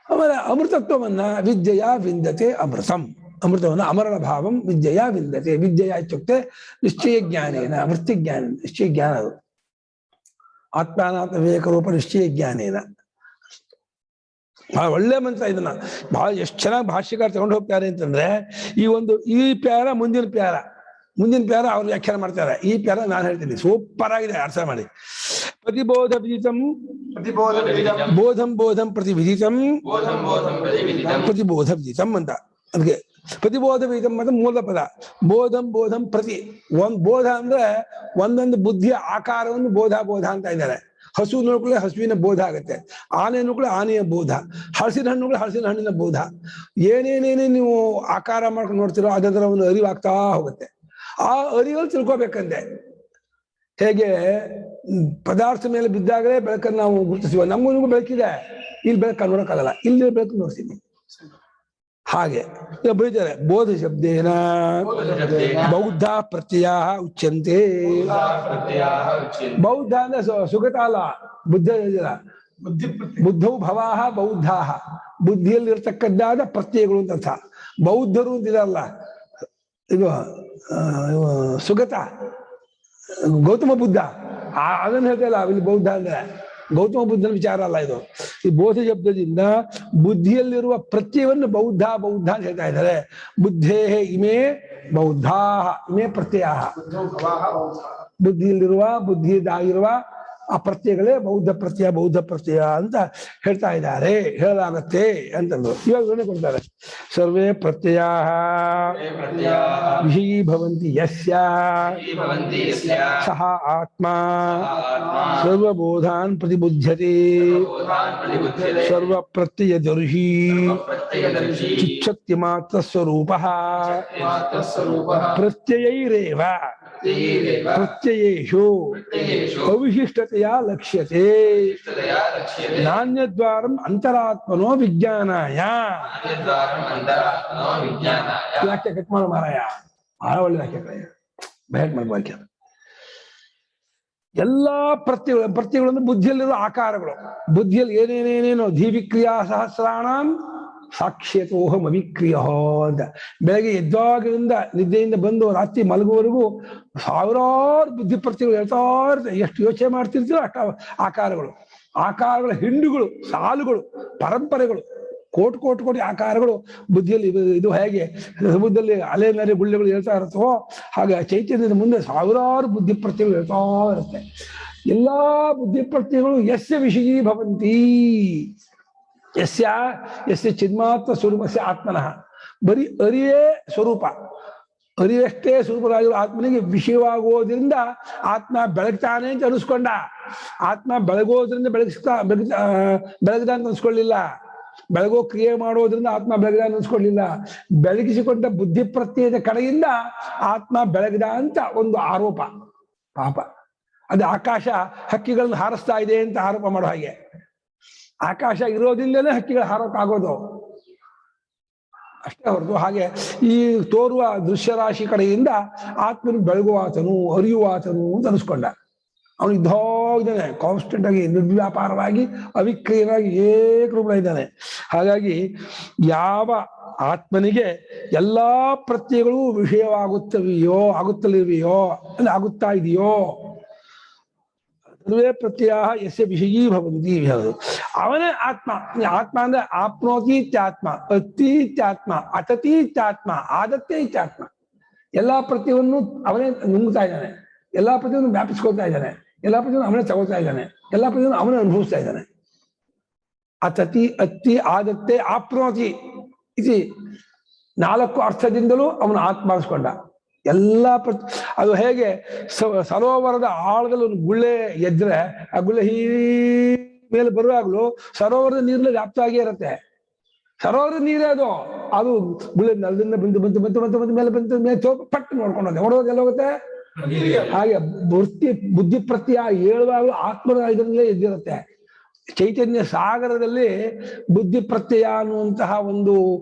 ಆಮೇಲೆ ಅಮೃತತ್ವವನ್ನ ವಿದ್ಯೆಯ ವಿಂದತೆ ಅಮೃತಂ. ಅಮೃತವನ್ನ ಅಮರಣ ಭಾವಂ ವಿದ್ಯೆಯ ವಿಂದತೆ. ವಿದ್ಯೆಯ ಇತ್ಯುಕ್ತೆ ನಿಶ್ಚಯ ಜ್ಞಾನೇನ, ವೃತ್ತಿ ಜ್ಞಾನ, ನಿಶ್ಚಯ ಜ್ಞಾನ. ಅದು ಆತ್ಮಾನಾತ್ಮ ವಿವೇಕ ರೂಪ ನಿಶ್ಚಯ ಜ್ಞಾನೇನ. ಬಹಳ ಒಳ್ಳೆ ಮಂತ್ರ ಇದನ್ನ. ಬಹಳ ಎಷ್ಟು ಚೆನ್ನಾಗಿ ಭಾಷ್ಯಕಾರ ತಗೊಂಡು ಹೋಗ್ತಾರೆ ಅಂತಂದ್ರೆ, ಈ ಪ್ಯಾರ ಮುಂದಿನ ಪ್ಯಾರ ಅವ್ರು ವ್ಯಾಖ್ಯಾನ ಮಾಡ್ತಾರೆ. ಈ ಪ್ಯಾರ ನಾನು ಹೇಳ್ತೀನಿ, ಸೂಪರ್ ಆಗಿದೆ, ಅರ್ಥ ಮಾಡಿ. ಪ್ರತಿಬೋಧ ವಿದಿತಂ ಬೋಧಂ ಬೋಧಂ ಪ್ರತಿವಿದಿತಂ ಪ್ರತಿಬೋಧ ವಿದಿತಂ ಅಂತ. ಅದಕ್ಕೆ ಪ್ರತಿಬೋಧ ವಿದಿತಂ ಅಂತ ಮೂಲ ಪದ. ಬೋಧಂ ಬೋಧಂ ಪ್ರತಿ. ಒಂದ್ ಬೋಧ ಅಂದ್ರೆ ಒಂದೊಂದು ಬುದ್ಧಿಯ ಆಕಾರವನ್ನು ಬೋಧ ಅಂತ ಇದ್ದಾರೆ. ಹಸು ನೋಡ್ಕೊಳ್ಳೆ ಹಸುವಿನ ಬೋಧ ಆಗುತ್ತೆ, ಆನೆ ನೋಡ್ಕೊಳ್ಳೆ ಆನೆಯ ಬೋಧ, ಹಲಸಿನ ಹಣ್ಣುಗಳು ಹಲಸಿನ ಹಣ್ಣಿನ ಬೋಧ. ಏನೇನೇನೇ ನೀವು ಆಕಾರ ಮಾಡ್ಕೊಂಡು ನೋಡ್ತಿರೋ ಅದರ ಒಂದು ಅರಿವಾಗ್ತಾ ಹೋಗುತ್ತೆ. ಆ ಅರಿವಲ್ಲಿ ತಿಳ್ಕೊಬೇಕಂತೆ. ಹೇಗೆ ಪದಾರ್ಥ ಮೇಲೆ ಬಿದ್ದಾಗಲೇ ಬೆಳಕನ್ನು ನಾವು ಗುರುತಿಸುವ, ನಮಗೂ ಬೆಳಕಿದೆ, ಇಲ್ಲಿ ಬೆಳಕು ನೋಡಕ್ಕಾಗಲ್ಲ, ಇಲ್ಲಿ ಬೆಳಕು ನೋಡ್ತೀನಿ. ಹಾಗೆ ಬರೀತಾರೆ, ಬೋಧ ಶಬ್ದೇನ ಬೌದ್ಧ ಪ್ರತ್ಯಯ ಉಚ್ಯಂತೆ. ಬೌದ್ಧ ಅಂದ್ರೆ ಸುಗತ ಅಲ್ಲ, ಬುದ್ಧ ಬುದ್ಧವು ಭವಾಹ ಬೌದ್ಧಾಹ, ಬುದ್ಧಿಯಲ್ಲಿರ್ತಕ್ಕದ್ದಾದ ಪ್ರತ್ಯಯಗಳು ಅಂತ ಅರ್ಥ. ಬೌದ್ಧರು ಅಂತಿದಾರಲ್ಲ, ಇದು ಸುಗತ ಗೌತಮ ಬುದ್ಧ, ಅದನ್ನು ಹೇಳ್ತಲ್ಲ ಇಲ್ಲಿ ಬೌದ್ಧ ಅಂದ್ರೆ. ಗೌತಮ ಬುದ್ಧನ ವಿಚಾರ ಅಲ್ಲ ಇದು. ಈ ಬೋಧ ಶಬ್ದದಿಂದ ಬುದ್ಧಿಯಲ್ಲಿರುವ ಪ್ರತ್ಯಯವನ್ನು ಬೌದ್ಧ ಅಂತ ಹೇಳ್ತಾ ಇದ್ದಾರೆ. ಬುದ್ಧೇ ಇಮೇ ಬೌದ್ಧಾ, ಇಮೇ ಪ್ರತ್ಯಯ. ಬುದ್ಧಿಯದ್ದಾಗಿರುವ ಆ ಪ್ರತ್ಯಯಗಳೇ ಬೌದ್ಧ ಪ್ರತ್ಯಯ ಅಂತ ಹೇಳ್ತಾ ಇದ್ದಾರೆ, ಹೇಳಲಾಗತ್ತೆ ಅಂತಂದ್ರು. ಇವಾಗ ವಿವರಣೆ ಕೊಡ್ತಾರೆ. ಸರ್ವೇ ಪ್ರತ್ಯಯ ವಿಷಯೀಭವಂತಿ ಯಸ್ಯ ಸಹ ಆತ್ಮ ಸರ್ವಬೋಧಾನ್ ಪ್ರತಿಬುಧ್ಯತೆ ಸರ್ವ ಪ್ರತ್ಯಯದರ್ಶಿ ಚಿಚ್ಛಕ್ತಿ ಮಾತ್ರ ಸ್ವರೂಪಃ ಪ್ರತ್ಯಯೈರೇವ ಪ್ರತ್ಯಯೇಷು ಅವಿಶಿಷ್ಟತೆಯ ಲಕ್ಷ್ಯತೆ ನಾಣ್ಯದ್ವಾರಂ ಅಂತರಾತ್ಮನೋ ವಿಜ್ಞಾನಾಯ. ವಾಕ್ಯ ಕಟ್ ಮಾಡೋ ಮಾರಾಯ, ಬಹಳ ಒಳ್ಳೆ ವಾಕ್ಯ. ಎಲ್ಲಾ ಪ್ರತ್ಯಯಗಳನ್ನು ಬುದ್ಧಿಯಲ್ಲಿರುವ ಆಕಾರಗಳು. ಬುದ್ಧಿಯಲ್ಲಿ ಏನೇನೇನೇನೋ ಧೀವಿಕ್ರಿಯಾ ಸಹಸ್ರಾಣಂ ಸಾಕ್ಷ್ಯತೋಹಂ ಅವಿಕ್ರಿಯ ಅಂತ. ಬೆಳಗ್ಗೆ ಎದ್ದಾಗಿನಿಂದ ನಿದ್ದೆಯಿಂದ ಬಂದು ರಾತ್ರಿ ಮಲಗುವವರೆಗೂ ಸಾವಿರಾರು ಬುದ್ಧಿ ಪ್ರತ್ಯಯಗಳು ಹೇಳ್ತಾ ಇರ್ತವೆ. ಎಷ್ಟು ಯೋಚನೆ ಮಾಡ್ತಿರ್ತೀರೋ ಅಷ್ಟ ಆಕಾರಗಳ ಹಿಂಡುಗಳು, ಸಾಲುಗಳು, ಪರಂಪರೆಗಳು, ಕೋಟಿ ಆಕಾರಗಳು ಬುದ್ಧಿಯಲ್ಲಿ. ಇದು ಹೇಗೆ ಸಮುದ್ರದಲ್ಲಿ ಅಲೆ ಮೇಲೆ ಗುಳ್ಳೆಗಳು ಹೇಳ್ತಾ ಇರುತ್ತೋ ಹಾಗೆ ಚೈತನ್ಯದ ಮುಂದೆ ಸಾವಿರಾರು ಬುದ್ಧಿ ಪ್ರತ್ಯಯಗಳು ಹೇಳ್ತಾ ಇರುತ್ತೆ. ಎಲ್ಲಾ ಬುದ್ಧಿ ಪ್ರತ್ಯಯಗಳು ಯಸ್ಯ ವಿಷಯೀ ಭವಂತಿ, ಯಸ್ಯ ಚಿನ್ಮಾತ್ರ ಸ್ವರೂಪಸ್ಯ ಆತ್ಮನಃ. ಬರೀ ಅರಿಯೇ ಸ್ವರೂಪ, ಅರಿಯಷ್ಟೇ ಸ್ವರೂಪರಾಗಿರೋ ಆತ್ಮನಿಗೆ ವಿಷಯವಾಗುವುದರಿಂದ ಆತ್ಮ ಬೆಳಗ್ತಾನೆ ಅಂತ ಅನಿಸ್ಕೊಂಡ. ಆತ್ಮ ಬೆಳಗೋದ್ರಿಂದ ಬೆಳಗ್ದ ಅಂತ ಅನ್ಸ್ಕೊಳ್ಳಿಲ್ಲ. ಬೆಳಗೋ ಕ್ರಿಯೆ ಮಾಡೋದ್ರಿಂದ ಆತ್ಮ ಬೆಳಗ್ದ ಅಂತ ಅನ್ಸ್ಕೊಳ್ಳಿಲ್ಲ. ಬೆಳಗಿಸಿಕೊಂಡ ಬುದ್ಧಿ ಪ್ರತ್ಯಯದ ಕಡೆಯಿಂದ ಆತ್ಮ ಬೆಳಗ್ದ ಅಂತ ಒಂದು ಆರೋಪ. ಪಾಪ ಅದು ಆಕಾಶ ಹಕ್ಕಿಗಳನ್ನು ಹಾರಿಸ್ತಾ ಇದೆ ಅಂತ ಆರೋಪ ಮಾಡೋ ಹಾಗೆ. ಆಕಾಶ ಇರೋದ್ರಿಂದಲೇ ಹಕ್ಕಿಗಳ ಹಾರೋಕ್ಕಾಗೋದು. ಅಷ್ಟೇ ಹೊರತು ಹಾಗೆ ಈ ತೋರುವ ದೃಶ್ಯರಾಶಿ ಕಡೆಯಿಂದ ಆತ್ಮನು ಬೆಳಗುವಾತನು ಅರಿಯುವಾತನು ಅಂತ ಅನಿಸ್ಕೊಂಡ. ಅವನು ಇದ್ದಾನೆ ಕಾನ್ಸ್ಟೆಂಟ್ ಆಗಿ ನಿರ್ವ್ಯಾಪಾರವಾಗಿ ಅವಿಕ್ರಿಯನಾಗಿ ಏಕರೂಪ ಇದ್ದಾನೆ. ಹಾಗಾಗಿ ಯಾವ ಆತ್ಮನಿಗೆ ಎಲ್ಲಾ ಪ್ರತ್ಯಯಗಳು ವಿಷಯವಾಗುತ್ತವೆಯೋ ಆಗುತ್ತಲಿವೆಯೋ ಅಂದ್ರೆ ಆಗುತ್ತಾ ಇದೆಯೋ ಸರ್ವೇ ಪ್ರತ್ಯಯ ಯಸ್ಯ ವಿಷಯೀ ಭವಂತಿ ಅವನೇ ಆತ್ಮ. ಆತ್ಮ ಅಂದ್ರೆ ಆಪ್ನೋತಿ ಇತ್ಯಾತ್ಮ, ಅತ್ತಿ ಇತ್ಯಾತ್ಮ, ಅತತಿ ಇತ್ಯಾತ್ಮ, ಆದತ್ತೆ ಇತ್ಯಾತ್ಮ. ಎಲ್ಲಾ ಪ್ರತ್ಯವನ್ನು ಅವನೇ ನುಂಗ್ತಾ ಇದ್ದಾನೆ, ಎಲ್ಲಾ ಪ್ರತಿಯನ್ನು ವ್ಯಾಪಿಸ್ಕೊಳ್ತಾ ಇದ್ದಾನೆ, ಎಲ್ಲಾ ಪ್ರತಿಯನ್ನು ಅವನೇ ತಗೊಳ್ತಾ ಇದ್ದಾನೆ, ಎಲ್ಲಾ ಪ್ರತಿಯನ್ನು ಅವನೇ ಅನುಭವಿಸ್ತಾ ಇದ್ದಾನೆ. ಅತತಿ ಅತ್ತಿ ಆದತ್ತೆ ಆಪ್ನೋತಿ ಇತಿ 4 ಅರ್ಥದಿಂದಲೂ ಅವನು ಆತ್ಮ ಅನಿಸ್ಕೊಂಡ. ಎಲ್ಲಾ ಅದು ಹೇಗೆ ಸರೋವರದ ಆಳದಲ್ಲಿ ಒಂದು ಗುಳ್ಳೆ ಎದ್ರೆ ಆ ಗುಳ್ಳೆ ಮೇಲೆ ಬರುವಾಗ್ಲೂ ಸರೋವರದ ನೀರಲ್ಲಿ ವ್ಯಾಪ್ತ ಆಗಿಯೇ ಇರುತ್ತೆ. ಸರೋವರದ ನೀರೇ ಅದು ಗುಳ್ಳೆ ನೆಲದಿಂದ ಬಂದು ಮೇಲೆ ಬಂದು ಮೇಲೆ ಪಟ್ಟು ನೋಡ್ಕೊಂಡು ಹೋಗುತ್ತೆ, ಹೊರಡೋದು ಎಲ್ಲ ಹೋಗುತ್ತೆ. ಹಾಗೆ ಬುದ್ಧಿ ಪ್ರತ್ಯಯ ಹೇಳುವಾಗಲೂ ಆತ್ಮನ ಇದರಲ್ಲೇ ಎದ್ದಿರುತ್ತೆ. ಚೈತನ್ಯ ಸಾಗರದಲ್ಲಿ ಬುದ್ಧಿ ಪ್ರತ್ಯಯ ಅನ್ನುವಂತಹ ಒಂದು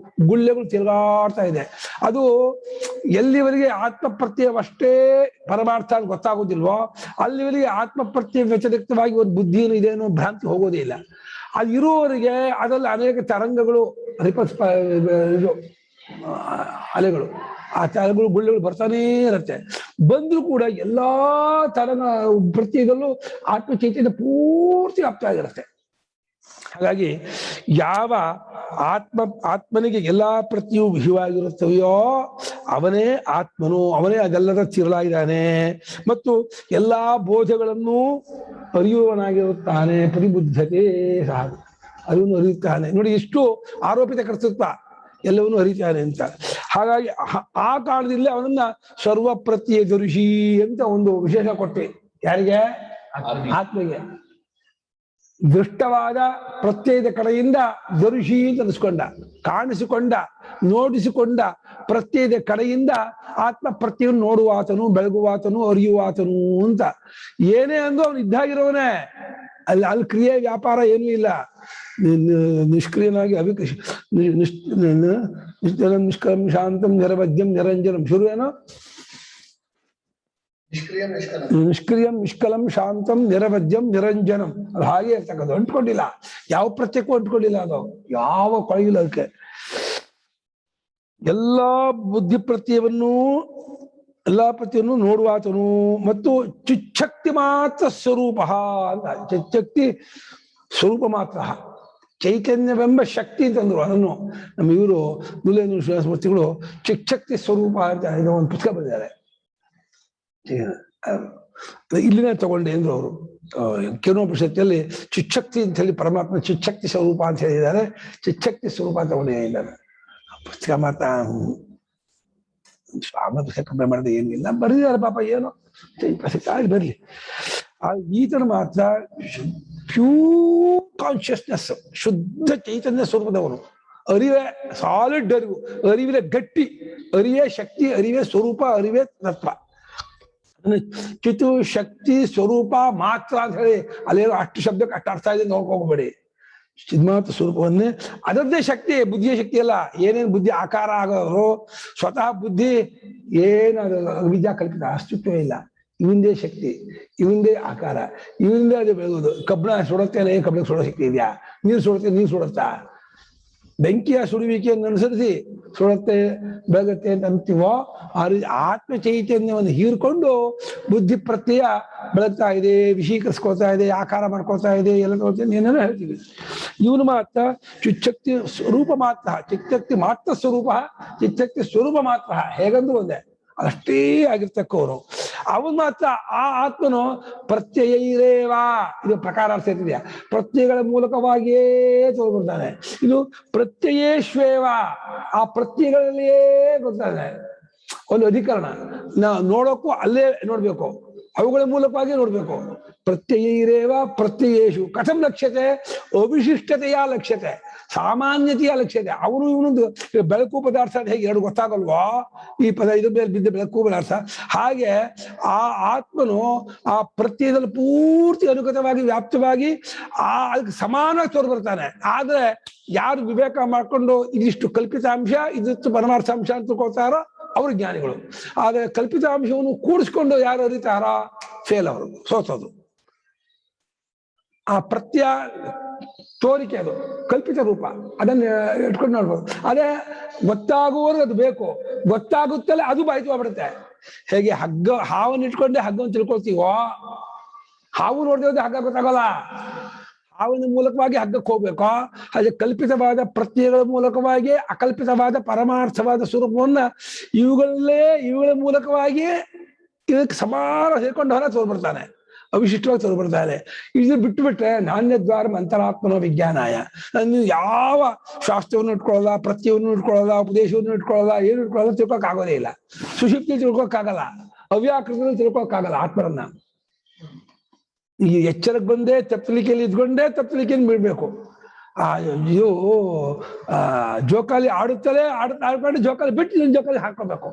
ಗುಳ್ಳೆಗಳು ತಿರುಗಾಡ್ತಾ ಇದೆ. ಅದು ಎಲ್ಲಿವರೆಗೆ ಆತ್ಮ ಪ್ರತ್ಯವಷ್ಟೇ ಪರಮಾರ್ಥ ಅಂತ ಗೊತ್ತಾಗೋದಿಲ್ವೋ ಅಲ್ಲಿವರೆಗೆ ಆತ್ಮ ಪ್ರತ್ಯಯ ವ್ಯತಿರಿಕ್ತವಾಗಿ ಒಂದು ಬುದ್ಧಿಯನ್ನು ಇದೆ ಅನ್ನೋ ಭ್ರಾಂತಿ ಹೋಗೋದೇ ಇಲ್ಲ. ಅದು ಇರುವವರೆಗೆ ಅದರಲ್ಲಿ ಅನೇಕ ತರಂಗಗಳು ಇದು ಅಲೆಗಳು, ಆ ತರಂಗಗಳು ಗುಳ್ಳೆಗಳು ಬರ್ತಾನೇ ಇರುತ್ತೆ. ಬಂದ್ರೂ ಕೂಡ ಎಲ್ಲಾ ತರಂಗ ಪ್ರತ್ಯಯದಲ್ಲೂ ಆತ್ಮ ಚೈತನ್ಯ ಪೂರ್ತಿ ಆಗ್ತಾ ಇರುತ್ತೆ. ಹಾಗಾಗಿ ಯಾವ ಆತ್ಮನಿಗೆ ಎಲ್ಲಾ ಪ್ರತಿಯೂ ವಿಷಯವಾಗಿರುತ್ತವೆಯೋ ಅವನೇ ಆತ್ಮನು, ಅವನೇ ಅದೆಲ್ಲದ ತಿರುಳಾಗಿದ್ದಾನೆ ಮತ್ತು ಎಲ್ಲಾ ಬೋಧಗಳನ್ನು ಅರಿಯುವವನಾಗಿರುತ್ತಾನೆ. ಪರಿಬುದ್ಧತೆ ಸಹ ಅದನ್ನು ಅರಿಯುತ್ತಾನೆ. ನೋಡಿ, ಇಷ್ಟು ಆರೋಪಿತ ಕರ್ತೃತ್ವ, ಎಲ್ಲವನ್ನೂ ಅರಿತಾನೆ ಅಂತ. ಹಾಗಾಗಿ ಆ ಕಾಲದಲ್ಲಿ ಅವನನ್ನ ಸರ್ವ ಪ್ರತ್ಯಯ ದರುಷಿ ಅಂತ ಒಂದು ವಿಶೇಷ ಕೊಟ್ಟೆ. ಯಾರಿಗೆ? ಆತ್ಮಗೆ. ದೃಷ್ಟವಾದ ಪ್ರತ್ಯಯದ ಕಡೆಯಿಂದ ದರುಷಿ ಅಂತ ಅನಿಸ್ಕೊಂಡ, ಕಾಣಿಸಿಕೊಂಡ, ನೋಡಿಸಿಕೊಂಡ ಪ್ರತ್ಯಯದ ಕಡೆಯಿಂದ ಆತ್ಮ ಪ್ರತ್ಯಯನ್ನು ನೋಡುವಾತನು, ಬೆಳಗುವಾತನು, ಅರಿಯುವಾತನು ಅಂತ. ಏನೇ ಅಂದು ಅವನು ಇದ್ದಾಗಿರೋವನೇ, ಅಲ್ಲಿ ಕ್ರಿಯೆ ವ್ಯಾಪಾರ ಏನೂ ಇಲ್ಲ. ನಿಷ್ಕ್ರಿಯನಾಗಿ ನಿಷ್ಕಲಂ ಶಾಂತಂ ನಿರವಧ್ಯಂ ನಿರಂಜನಂ. ಶುರು ಏನೋ? ನಿಷ್ಕ್ರಿಯಂ ನಿಷ್ಕಲಂ ಶಾಂತಂ ನಿರವಧ್ಯಂ ನಿರಂಜನಂ. ಅದು ಹಾಗೆ ಇರ್ತಕ್ಕಂಥ, ಅಂಟ್ಕೊಂಡಿಲ್ಲ, ಯಾವ ಪ್ರತ್ಯಕ್ಕೂ ಅಂಟ್ಕೊಂಡಿಲ್ಲ, ಅದು ಯಾವ ಕೊಳಗಿಲ್ಲ ಅದಕ್ಕೆ. ಎಲ್ಲಾ ಬುದ್ಧಿ ಪ್ರತ್ಯವನ್ನು ಎಲ್ಲಾ ಪ್ರತ್ಯವನ್ನು ನೋಡುವಾತನು ಮತ್ತು ಚಿಚ್ಛಕ್ತಿ ಮಾತ್ರ ಸ್ವರೂಪ ಅಂತ. ಚಿಚ್ಛಕ್ತಿ ಸ್ವರೂಪ ಮಾತ್ರ, ಚೈತನ್ಯವೆಂಬ ಶಕ್ತಿ ಅಂತಂದ್ರು. ಅದನ್ನು ನಮ್ಮ ಇವರು ದುಲೇಂದ್ರ ಶ್ರೀನಿವಾಸಮೂರ್ತಿಗಳು ಚಿಚ್ಛಕ್ತಿ ಸ್ವರೂಪ ಅಂತ ಒಂದು ಪುಸ್ತಕ ಬರೆದಿದ್ದಾರೆ. ಇಲ್ಲಿನೇ ತಗೊಂಡೆ ಅಂದ್ರು ಅವರು. ಕೇನೋಪನಿಷತ್ತಲ್ಲಿ ಚಿಚ್ಛಕ್ತಿ ಅಂತ ಹೇಳಿ ಪರಮಾತ್ಮ ಚಿಚ್ಛಕ್ತಿ ಸ್ವರೂಪ ಅಂತ ಹೇಳಿದ್ದಾರೆ, ಚಿಚ್ಛಕ್ತಿ ಸ್ವರೂಪ ತಗೊಂಡೇ ಇದ್ದಾರೆ. ಪುಸ್ತಕ ಮಾತ್ರ ಸ್ವಾಮಿ ಪುಸ್ತಕ ಕಂಪೇರ್ ಮಾಡಿದ್ರೆ ಏನಿಲ್ಲ, ಬರೆದಿದ್ದಾರೆ ಪಾಪ, ಏನೋ ಆಗಿ ಬರ್ಲಿ. ಈತನ ಮಾತ್ರ ಪ್ಯೂರ್ ಕಾನ್ಶಿಯಸ್ನೆಸ್, ಶುದ್ಧ ಚೈತನ್ಯ ಸ್ವರೂಪದವನು. ಅರಿವೇ ಸಾಲಿಡ್ ಅರಿವು, ಅರಿವಿನ ಗಟ್ಟಿ, ಅರಿವೇ ಶಕ್ತಿ, ಅರಿವೇ ಸ್ವರೂಪ, ಅರಿವೇ ತತ್ವ. ಚಿತು ಶಕ್ತಿ ಸ್ವರೂಪ ಮಾತ್ರ ಅಂತ ಹೇಳಿ ಅಲ್ಲೇನೋ ಅಷ್ಟು ಶಬ್ದಕ್ಕೆ ಅಷ್ಟು ಅರ್ಥ ಇದೆ ನೋಡ್ಕೋಬೇಡಿ. ಚಿನ್ಮಾತ್ರ ಸ್ವರೂಪವನ್ನೇ, ಅದರದ್ದೇ ಶಕ್ತಿ, ಬುದ್ಧಿಯ ಶಕ್ತಿ ಅಲ್ಲ. ಏನೇನು ಬುದ್ಧಿ ಆಕಾರ ಆಗೋರು ಸ್ವತಃ ಬುದ್ಧಿ ಏನಾದ್ರು ವಿದ್ಯಾ ಕಲ್ಪಿತ ಅಸ್ತಿತ್ವ ಇಲ್ಲ. ಇವಂದೇ ಶಕ್ತಿ, ಇವಂದೇ ಆಕಾರ, ಇವಂದೇ ಅದು ಬೆಳಗೋದು. ಕಬ್ಬಣ ಸುಡುತ್ತೆ, ಕಬ್ಬಣ ಸುಡೋ ಶಕ್ತಿ ಇದೆಯಾ? ನೀರು ಸುಡುತ್ತೆ, ನೀರು ಸುಡುತ್ತಾ? ಬೆಂಕಿಯ ಸುಡುವಿಕೆಯನ್ನು ಅನುಸರಿಸಿ ಸುಡುತ್ತೆ, ಬೆಳಗುತ್ತೆ ಅಂತ ಅಂತೀವೋ ಆ ಆತ್ಮ ಚೈತನ್ಯವನ್ನು ಹೀರ್ಕೊಂಡು ಬುದ್ಧಿ ಪ್ರತ್ಯಯ ಬೆಳಗ್ತಾ ಇದೆ, ವಿಷೀಕರಿಸ್ಕೊಳ್ತಾ ಇದೆ, ಆಕಾರ ಮಾಡ್ಕೊಳ್ತಾ ಇದೆ, ಎಲ್ಲ ತಗೊಳ್ತೇನೆ ಏನೇನೋ ಹೇಳ್ತೀವಿ. ಇವನು ಮಾತ್ರ ಚಿಚ್ಛಕ್ತಿ ಸ್ವರೂಪ ಮಾತ್ರ, ಚಿಚ್ಛಕ್ತಿ ಮಾತ್ರ ಸ್ವರೂಪ, ಚಿಚ್ಛಕ್ತಿ ಸ್ವರೂಪ ಮಾತ್ರ, ಹೇಗಂದ್ರೂ ಒಂದೇ, ಅಷ್ಟೇ ಆಗಿರ್ತಕ್ಕವರು. ಅವನು ಮಾತ್ರ ಆ ಆತ್ಮನು ಪ್ರತ್ಯಯ ಇರೇವಾ, ಇದು ಪ್ರಕಾರಾರ್ಥ ಇದೆಯಾ, ಪ್ರತ್ಯಯಗಳ ಮೂಲಕವಾಗಿಯೇ ತೋರ್ಬಿಡ್ತಾನೆ. ಇದು ಪ್ರತ್ಯಯೇಶ್ವೇವ, ಆ ಪ್ರತ್ಯಯಗಳಲ್ಲಿಯೇ ಗೊತ್ತಾನೆ. ಒಂದು ಅಧಿಕರಣ ನೋಡೋಕ್ಕೂ ಅಲ್ಲೇ ನೋಡ್ಬೇಕು, ಅವುಗಳ ಮೂಲಕವಾಗಿ ನೋಡ್ಬೇಕು. ಪ್ರತ್ಯಯೈರೇವ ಪ್ರತ್ಯಯೇಷು ಕಥಂ ಲಕ್ಷ್ಯತೆ, ಅವಿಶಿಷ್ಟತೆಯ ಲಕ್ಷ್ಯತೆ, ಸಾಮಾನ್ಯತೆಯ ಲಕ್ಷ್ಯತೆ. ಅವನು ಇವನೊಂದು ಬೆಳಕು ಪದಾರ್ಥ ಅಂತ ಹೇಗೆ ಎರಡು ಗೊತ್ತಾಗಲ್ವೋ, ಈ ಪದ ಇದ್ರ ಮೇಲೆ ಬಿದ್ದ ಬೆಳಕು ಪದಾರ್ಥ, ಹಾಗೆ ಆ ಆತ್ಮನು ಆ ಪ್ರತ್ಯಯದಲ್ಲಿ ಪೂರ್ತಿ ಅನುಗತವಾಗಿ ವ್ಯಾಪ್ತವಾಗಿ ಅದಕ್ಕೆ ಸಮಾನ ತೋರು ಬರ್ತಾನೆ. ಆದ್ರೆ ಯಾರು ವಿವೇಕ ಮಾಡ್ಕೊಂಡು ಇದಿಷ್ಟು ಕಲ್ಪಿತಾಂಶ ಇದಿಷ್ಟು ಪರಮಾರ್ಥಾಂಶ ಅಂತ ತಿಳ್ಕೊಳ್ತಾರೋ ಅವರು ಜ್ಞಾನಿಗಳು. ಆದ್ರೆ ಕಲ್ಪಿತಾಂಶವನ್ನು ಕೂಡಿಸ್ಕೊಂಡು ಯಾರು ಅರಿತಾರೋ ಫೇಲ್, ಅವರು ಸೋತೋದು. ಆ ಪ್ರತ್ಯಯ ತೋರಿಕೆ, ಅದು ಕಲ್ಪಿತ ರೂಪ, ಅದನ್ನ ಇಟ್ಕೊಂಡು ನೋಡ್ಬೋದು. ಅದೇ ಗೊತ್ತಾಗುವವರೆಗೆ ಅದು ಬೇಕು, ಗೊತ್ತಾಗುತ್ತಲೇ ಅದು ಬಾಯ್ತು. ಹೇಗೆ ಹಾವನ್ನು ಇಟ್ಕೊಂಡೆ ಹಗ್ಗವನ್ನು ತಿಳ್ಕೊಳ್ತೀವೋ, ಹಾವು ನೋಡ್ದೇವೆ ಹಗ್ಗ ಗೊತ್ತಾಗಲ್ಲ, ಹಾವಿನ ಮೂಲಕವಾಗಿ ಹಗ್ಗಕ್ಕೆ ಹೋಗ್ಬೇಕೋ ಹಾಗೆ ಕಲ್ಪಿತವಾದ ಪ್ರತ್ಯಯಗಳ ಮೂಲಕವಾಗಿ ಅಕಲ್ಪಿತವಾದ ಪರಮಾರ್ಥವಾದ ಸ್ವರೂಪವನ್ನ ಇವುಗಳ ಮೂಲಕವಾಗಿ ಇದಕ್ಕೆ ಸಮಾನ ಸೇರ್ಕೊಂಡು ಹೊರ ತೋರ್ಬಿಡ್ತಾನೆ, ಅವಿಶಿಷ್ಟವಾಗಿ ತೋರ್ಬಿಡ್ತಾನೆ. ಇದು ಬಿಟ್ಟು ಬಿಟ್ರೆ ನಾಣ್ಯ ದ್ವಾರ ಅಂತರಾತ್ಮನೋ ವಿಜ್ಞಾನಾಯ, ನಾನು ಯಾವ ಶಾಸ್ತ್ರವನ್ನು ಇಟ್ಕೊಳ್ಳಲ್ಲ, ಪ್ರತ್ಯವನ್ನು ಇಟ್ಕೊಳ್ಳಲ್ಲ, ಉಪದೇಶವನ್ನು ಇಟ್ಕೊಳ್ಳಲ್ಲ, ಏನು ಇಟ್ಕೊಳ್ಳಲ್ಲ, ತಿಳ್ಕೊಕ್ಕಾಗೋದೇ ಇಲ್ಲ. ಸುಷುಪ್ತಿ ತಿಳ್ಕೊಕ್ಕಾಗಲ್ಲ, ಅವ್ಯಾಕೃತದಲ್ಲಿ ತಿಳ್ಕೊಕ್ಕಾಗಲ್ಲ ಆತ್ಮರನ್ನ. ಈ ಎಚ್ಚರಕ್ಕೆ ಬಂದೇ ತಪ್ಪಲಿಕೆಯಲ್ಲಿ ಇದ್ಕೊಂಡೇ ತಪ್ಪಲಿಕೆಯನ್ನು ಬಿಡ್ಬೇಕು. ಇದು ಜೋಕಾಲಿ ಆಡುತ್ತಲೇ ಆಡ್ಕೊಂಡು ಜೋಕಾಲಿ ಬಿಟ್ಟು ಇದನ್ನ ಜೋಕಾಲಿ ಹಾಕೋಬೇಕು.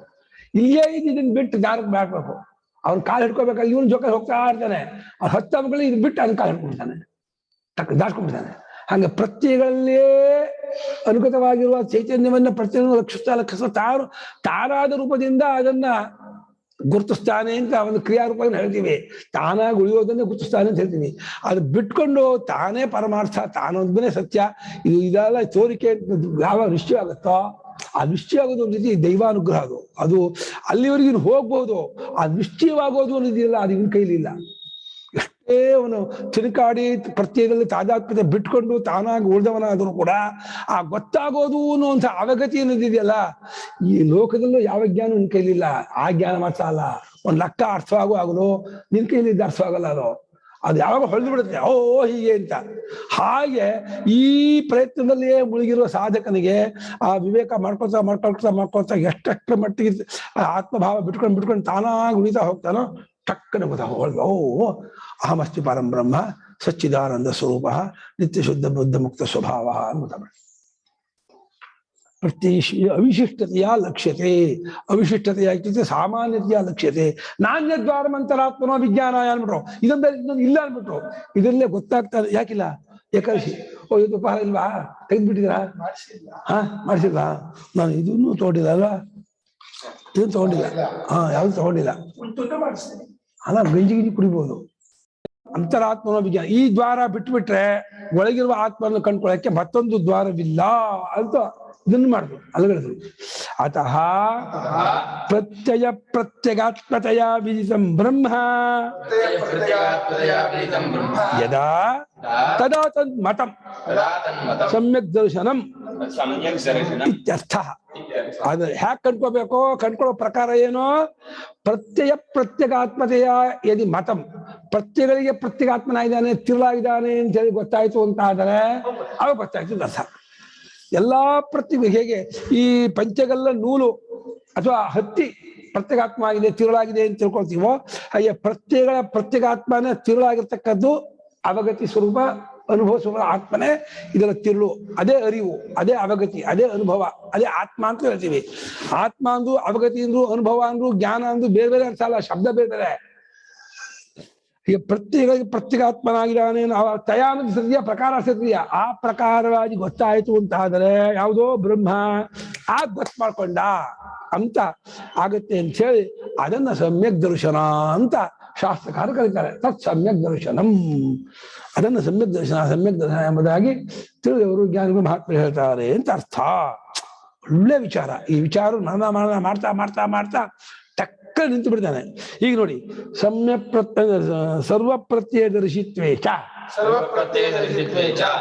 ಇಲ್ಲೇ ಇದನ್ನ ಬಿಟ್ಟು ದಾರಕ್ಕೆ ಹಾಕ್ಬೇಕು. ಅವ್ನ ಕಾಲು ಹಿಡ್ಕೋಬೇಕಾದ್ರೆ ಇವನು ಜೋಕಾಲಿ ಹೋಗ್ತಾ ಇರ್ತಾನೆ, ಅವ್ನು ಹತ್ತು ಮಕ್ಕಳು ಇದನ್ನ ಬಿಟ್ಟು ಅದನ್ನ ಕಾಲು ಹಿಡ್ಕೊಂಡ್ಬಿಡ್ತಾನೆ, ದಾರ್ಸ್ಕೊಂಡ್ಬಿಡ್ತಾನೆ. ಹಾಗೆ ಪ್ರತ್ಯಯಗಳಲ್ಲೇ ಅನುಗತವಾಗಿರುವ ಚೈತನ್ಯವನ್ನ ಪ್ರತ್ಯೇಕ ಲಕ್ಷಿಸ್ತಾ ತಾನಾದ ರೂಪದಿಂದ ಅದನ್ನ ಗುರುತಿಸ್ತಾನೆ ಅಂತ ಒಂದು ಕ್ರಿಯಾರೂಪವನ್ನು ಹೇಳ್ತೀವಿ. ತಾನಾಗಿ ಉಳಿಯೋದನ್ನೇ ಗುರುತಿಸ್ತಾನೆ ಅಂತ ಹೇಳ್ತೀವಿ. ಅದು ಬಿಟ್ಕೊಂಡು ತಾನೇ ಪರಮಾರ್ಥ, ತಾನೊಂದನೇ ಸತ್ಯ, ಇದೆಲ್ಲ ತೋರಿಕೆ ಯಾವಾಗ ನಿಶ್ಚಯ ಆಗುತ್ತೋ ಆ ನಿಶ್ಚಯ ಆಗೋದು ಒಂದು ರೀತಿ ದೈವಾನುಗ್ರಹ. ಅದು ಅಲ್ಲಿವರೆಗೂ ಹೋಗ್ಬೋದು. ಆ ನಿಶ್ಚಯವಾಗೋದು ಅನ್ನೋದಿಲ್ಲ, ಅದು ಇವನ ಕೈಲಿ ಇಲ್ಲ. ಎಷ್ಟೇ ಅವನು ತಿರುಕಾಡಿ ಪ್ರತ್ಯಯದಲ್ಲಿ ತಾದಾತ್ಮ್ಯತೆ ಬಿಟ್ಕೊಂಡು ತಾನಾಗಿ ಉಳಿದವನಾದರೂ ಕೂಡ ಆ ಗೊತ್ತಾಗೋದು ಅನ್ನುವಂಥ ಅವಗತಿ ಅನ್ನೋದಿದೆಯಲ್ಲ, ಈ ಲೋಕದಲ್ಲೂ ಯಾವ ಜ್ಞಾನ ನಿನ್ ಕೈಲಿಲ್ಲ. ಆ ಜ್ಞಾನ ಮಾತ್ರ ಅಲ್ಲ, ಒಂದ್ ಲೆಕ್ಕ ಅರ್ಥವಾಗುವಾಗಲು ನಿನ್ ಕೈಲಿದ್ದ ಅರ್ಥವಾಗಲ್ಲ. ಅದು ಯಾವಾಗ ಹೊಳೆದು ಬಿಡುತ್ತೆ, ಓ ಹೀಗೆ ಅಂತ. ಹಾಗೆ ಈ ಪ್ರಯತ್ನದಲ್ಲಿಯೇ ಮುಳುಗಿರುವ ಸಾಧಕನಿಗೆ ಆ ವಿವೇಕ ಮಾಡ್ಕೊಳ್ತಾ ಎಷ್ಟೆಷ್ಟು ಮಟ್ಟಿಗೆ ಆತ್ಮಭಾವ ಬಿಟ್ಕೊಂಡು ತಾನಾಗಿ ಉಳಿತಾ ಹೋಗ್ತಾನೋ ಟಕ್ಕನೆ ಗೊತ್ತಾಗ, ಓ ಅಹಮಸ್ತಿ ಪರಂ ಬ್ರಹ್ಮ ಸಚ್ಚಿದಾನಂದ ಸ್ವರೂಪ ನಿತ್ಯ ಶುದ್ಧ ಬುದ್ಧ ಮುಕ್ತ ಸ್ವಭಾವ ಅಂತ. ಅವಿಶಿಷ್ಟತೆಯ ಲಕ್ಷ್ಯತೆ, ಅವಿಶಿಷ್ಟತೆಯಾಗ್ತದೆ, ಸಾಮಾನ್ಯತೆಯ ಲಕ್ಷ್ಯತೆ. ನಾಣ್ಯದ್ವಾರ ಅಂತರಾತ್ಮನೋ ವಿಜ್ಞಾನ ಅನ್ಬಿಟ್ರು, ಇದೊಂದು ಇಲ್ಲ ಅನ್ಬಿಟ್ರು. ಇದರಲ್ಲೇ ಗೊತ್ತಾಗ್ತದೆ. ಯಾಕಿಲ್ಲ? ಏಕಾದಶಿ ಇದು ಉಪಹಾರ ಇಲ್ವಾ? ತೆಗೆದ್ಬಿಟ್ಟಿದ್ರಾ? ಮಾಡಿಸಿಲ್ಲ. ನಾನು ಇದನ್ನು ತಗೊಂಡಿಲ್ಲ ಅಲ್ವಾ? ಇದನ್ನು ತಗೊಂಡಿಲ್ಲ. ಯಾವ್ದು ತಗೊಂಡಿಲ್ಲ. ಅಲ್ಲ, ಗಂಜಿ ಕುಡಿಬಹುದು. ಅಂತರಾತ್ಮನೋ ವಿಜ್ಞಾನ. ಈ ದ್ವಾರ ಬಿಟ್ಬಿಟ್ರೆ ಒಳಗಿರುವ ಆತ್ಮವನ್ನು ಕಂಡ್ಕೊಳ್ಳಕ್ಕೆ ಮತ್ತೊಂದು ದ್ವಾರವಿಲ್ಲ ಅಂತ ಇದನ್ನು ಮಾಡಿದ್ರು, ಅಲ್ಲಗಳಿದ್ರು. ಅತಃ ಪ್ರತ್ಯಯ ಪ್ರತ್ಯಗಾತ್ಮತೆಯ ವಿದಿತಂ ಬ್ರಹ್ಮ ಯದಾ ತದಾ ತದ್ ಮತಂ ಸಮ್ಯಕ್ ದರ್ಶನಂ ಇತ್ಯರ್ಥ. ಅದು ಹ್ಯಾಕ್ ಕಂಡ್ಕೋಬೇಕು? ಕಂಡ್ಕೊಳ್ಳೋ ಪ್ರಕಾರ ಏನೋ, ಪ್ರತ್ಯಯ ಪ್ರತ್ಯಗಾತ್ಮತೆಯ ಯದಿ ಮತಂ, ಪ್ರತ್ಯಗಳಿಗೆ ಪ್ರತ್ಯಗಾತ್ಮನಾಗಿದ್ದಾನೆ, ತಿರುಳಾಗಿದ್ದಾನೆ ಅಂತ ಹೇಳಿ ಗೊತ್ತಾಯ್ತು ಅಂತ ಆದರೆ ಅವಾಗ ಗೊತ್ತಾಯ್ತು ಅರ್ಥ. ಎಲ್ಲಾ ಪ್ರತ್ಯೇಕ, ಹೇಗೆ ಈ ಪಂಚಗಲ್ಲ ನೂಲು ಅಥವಾ ಹತ್ತಿ ಪ್ರತ್ಯೇಗಾತ್ಮ ಆಗಿದೆ, ತಿರುಳಾಗಿದೆ ಅಂತ ತಿಳ್ಕೊಳ್ತೀವೋ, ಹಾಗೆ ಪ್ರತ್ಯಯಗಳ ಪ್ರತ್ಯೇಗಾತ್ಮನೇ ತಿರುಳಾಗಿರ್ತಕ್ಕದ್ದು ಅವಗತಿ ಸ್ವರೂಪ, ಅನುಭವ ಸ್ವರೂಪ ಆತ್ಮನೇ ಇದರ ತಿರುಳು. ಅದೇ ಅರಿವು, ಅದೇ ಅವಗತಿ, ಅದೇ ಅನುಭವ, ಅದೇ ಆತ್ಮ ಅಂತ ಹೇಳ್ತೀವಿ. ಆತ್ಮ ಅಂದ್ರು, ಅವಗತಿ ಅಂದ್ರು, ಅನುಭವ ಅಂದ್ರು, ಜ್ಞಾನ ಅಂದ್ರು ಬೇರೆ ಬೇರೆ ಅರ್ಥ ಅಲ್ಲ, ಶಬ್ದ ಬೇರೆ ಬೇರೆ. ಈಗ ಪ್ರತ್ಯೇಕ ಪ್ರತ್ಯೇಗಾತ್ಮನಾಗಿದ್ದಾನೆ ತಯಾನದ ಸತ್ಯ, ಪ್ರಕಾರ ಸತ್ಯ. ಆ ಪ್ರಕಾರವಾಗಿ ಗೊತ್ತಾಯ್ತು ಅಂತ ಆದರೆ ಯಾವುದೋ ಬ್ರಹ್ಮ ಗೊತ್ತು ಮಾಡ್ಕೊಂಡ ಅಂತ ಆಗತ್ತೆ ಅಂತ ಹೇಳಿ ಅದನ್ನ ಸಮ್ಯಕ್ ದರ್ಶನ ಅಂತ ಶಾಸ್ತ್ರಕಾರ ಕರೀತಾರೆ. ತತ್ ಸಮ್ಯಕ್ ದರ್ಶನಂ, ಅದನ್ನ ಸಮ್ಯಕ್ ದರ್ಶನ ಎಂಬುದಾಗಿ ತಿಳಿದವರು ಜ್ಞಾನಿಗಳು ಮಹಾತ್ಮ ಹೇಳ್ತಾರೆ ಅಂತ ಅರ್ಥ. ಒಳ್ಳೆ ವಿಚಾರ. ಈ ವಿಚಾರ ಮನನ ಮಾಡ್ತಾ ಟಕ್ಕ ನಿಂತು ಬಿಡ್ತಾನೆ. ಈಗ ನೋಡಿ, ಸರ್ವ ಪ್ರತ್ಯಯದರ್ಶಿತ್ವೇ ಚ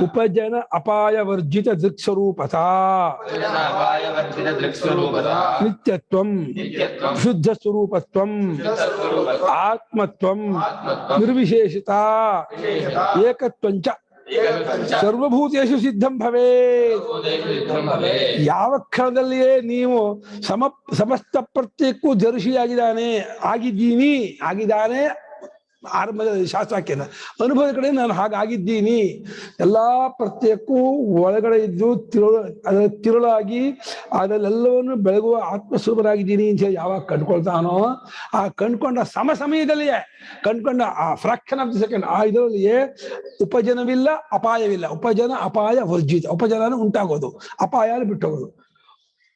ಉಪಜನ ಅಪಾಯ ವರ್ಜಿತ ದೃಕ್ಸ್ವರೂಪತ ನಿತ್ಯತ್ವಂ ಶುದ್ಧ ಸ್ವರೂಪತ್ವಂ ಆತ್ಮತ್ವಂ ನಿರ್ವಿಶೇಷಿತ ಏಕತ್ವಂಚ ಸರ್ವಭೂತೇಷು ಸಿದ್ಧಂ ಭವೇತ್. ಯಾವ ಕ್ಷಣದಲ್ಲಿಯೇ ನೀವು ಸಮಸ್ತ ಪ್ರತ್ಯೇಕಕ್ಕೂ ದರ್ಶಿಯಾಗಿದ್ದಾನೆ, ಆಗಿದ್ದಾನೆ ಆರಂಭದಲ್ಲಿ ಶಾಸ್ತ್ರವಾಕ್ಯನ ಅನುಭವದ ಕಡೆ ನಾನು ಹಾಗಾಗಿದ್ದೀನಿ. ಎಲ್ಲಾ ಪ್ರತ್ಯೇಕಕ್ಕೂ ಒಳಗಡೆ ಇದ್ದು ಅದರ ತಿರುಳಾಗಿ ಅದರಲ್ಲೆಲ್ಲವನ್ನು ಬೆಳಗುವ ಆತ್ಮಸ್ವರೂಪರಾಗಿದ್ದೀನಿ ಅಂತ ಹೇಳಿ ಯಾವಾಗ ಕಂಡ್ಕೊಳ್ತಾನೋ ಆ ಕಂಡ್ಕೊಂಡ ಸಮಯದಲ್ಲಿಯೇ ಕಂಡ್ಕೊಂಡ ಆ ಫ್ರಾಕ್ಷನ್ ಆಫ್ ದಿ ಸೆಕೆಂಡ್ ಆ ಇದರಲ್ಲಿಯೇ ಉಪಜನವಿಲ್ಲ, ಅಪಾಯವಿಲ್ಲ. ಉಪಜನ ಅಪಾಯ ವರ್ಜಿತ. ಉಪಜನ ಉಂಟಾಗೋದು, ಅಪಾಯ ಬಿಟ್ಟೋಗೋದು.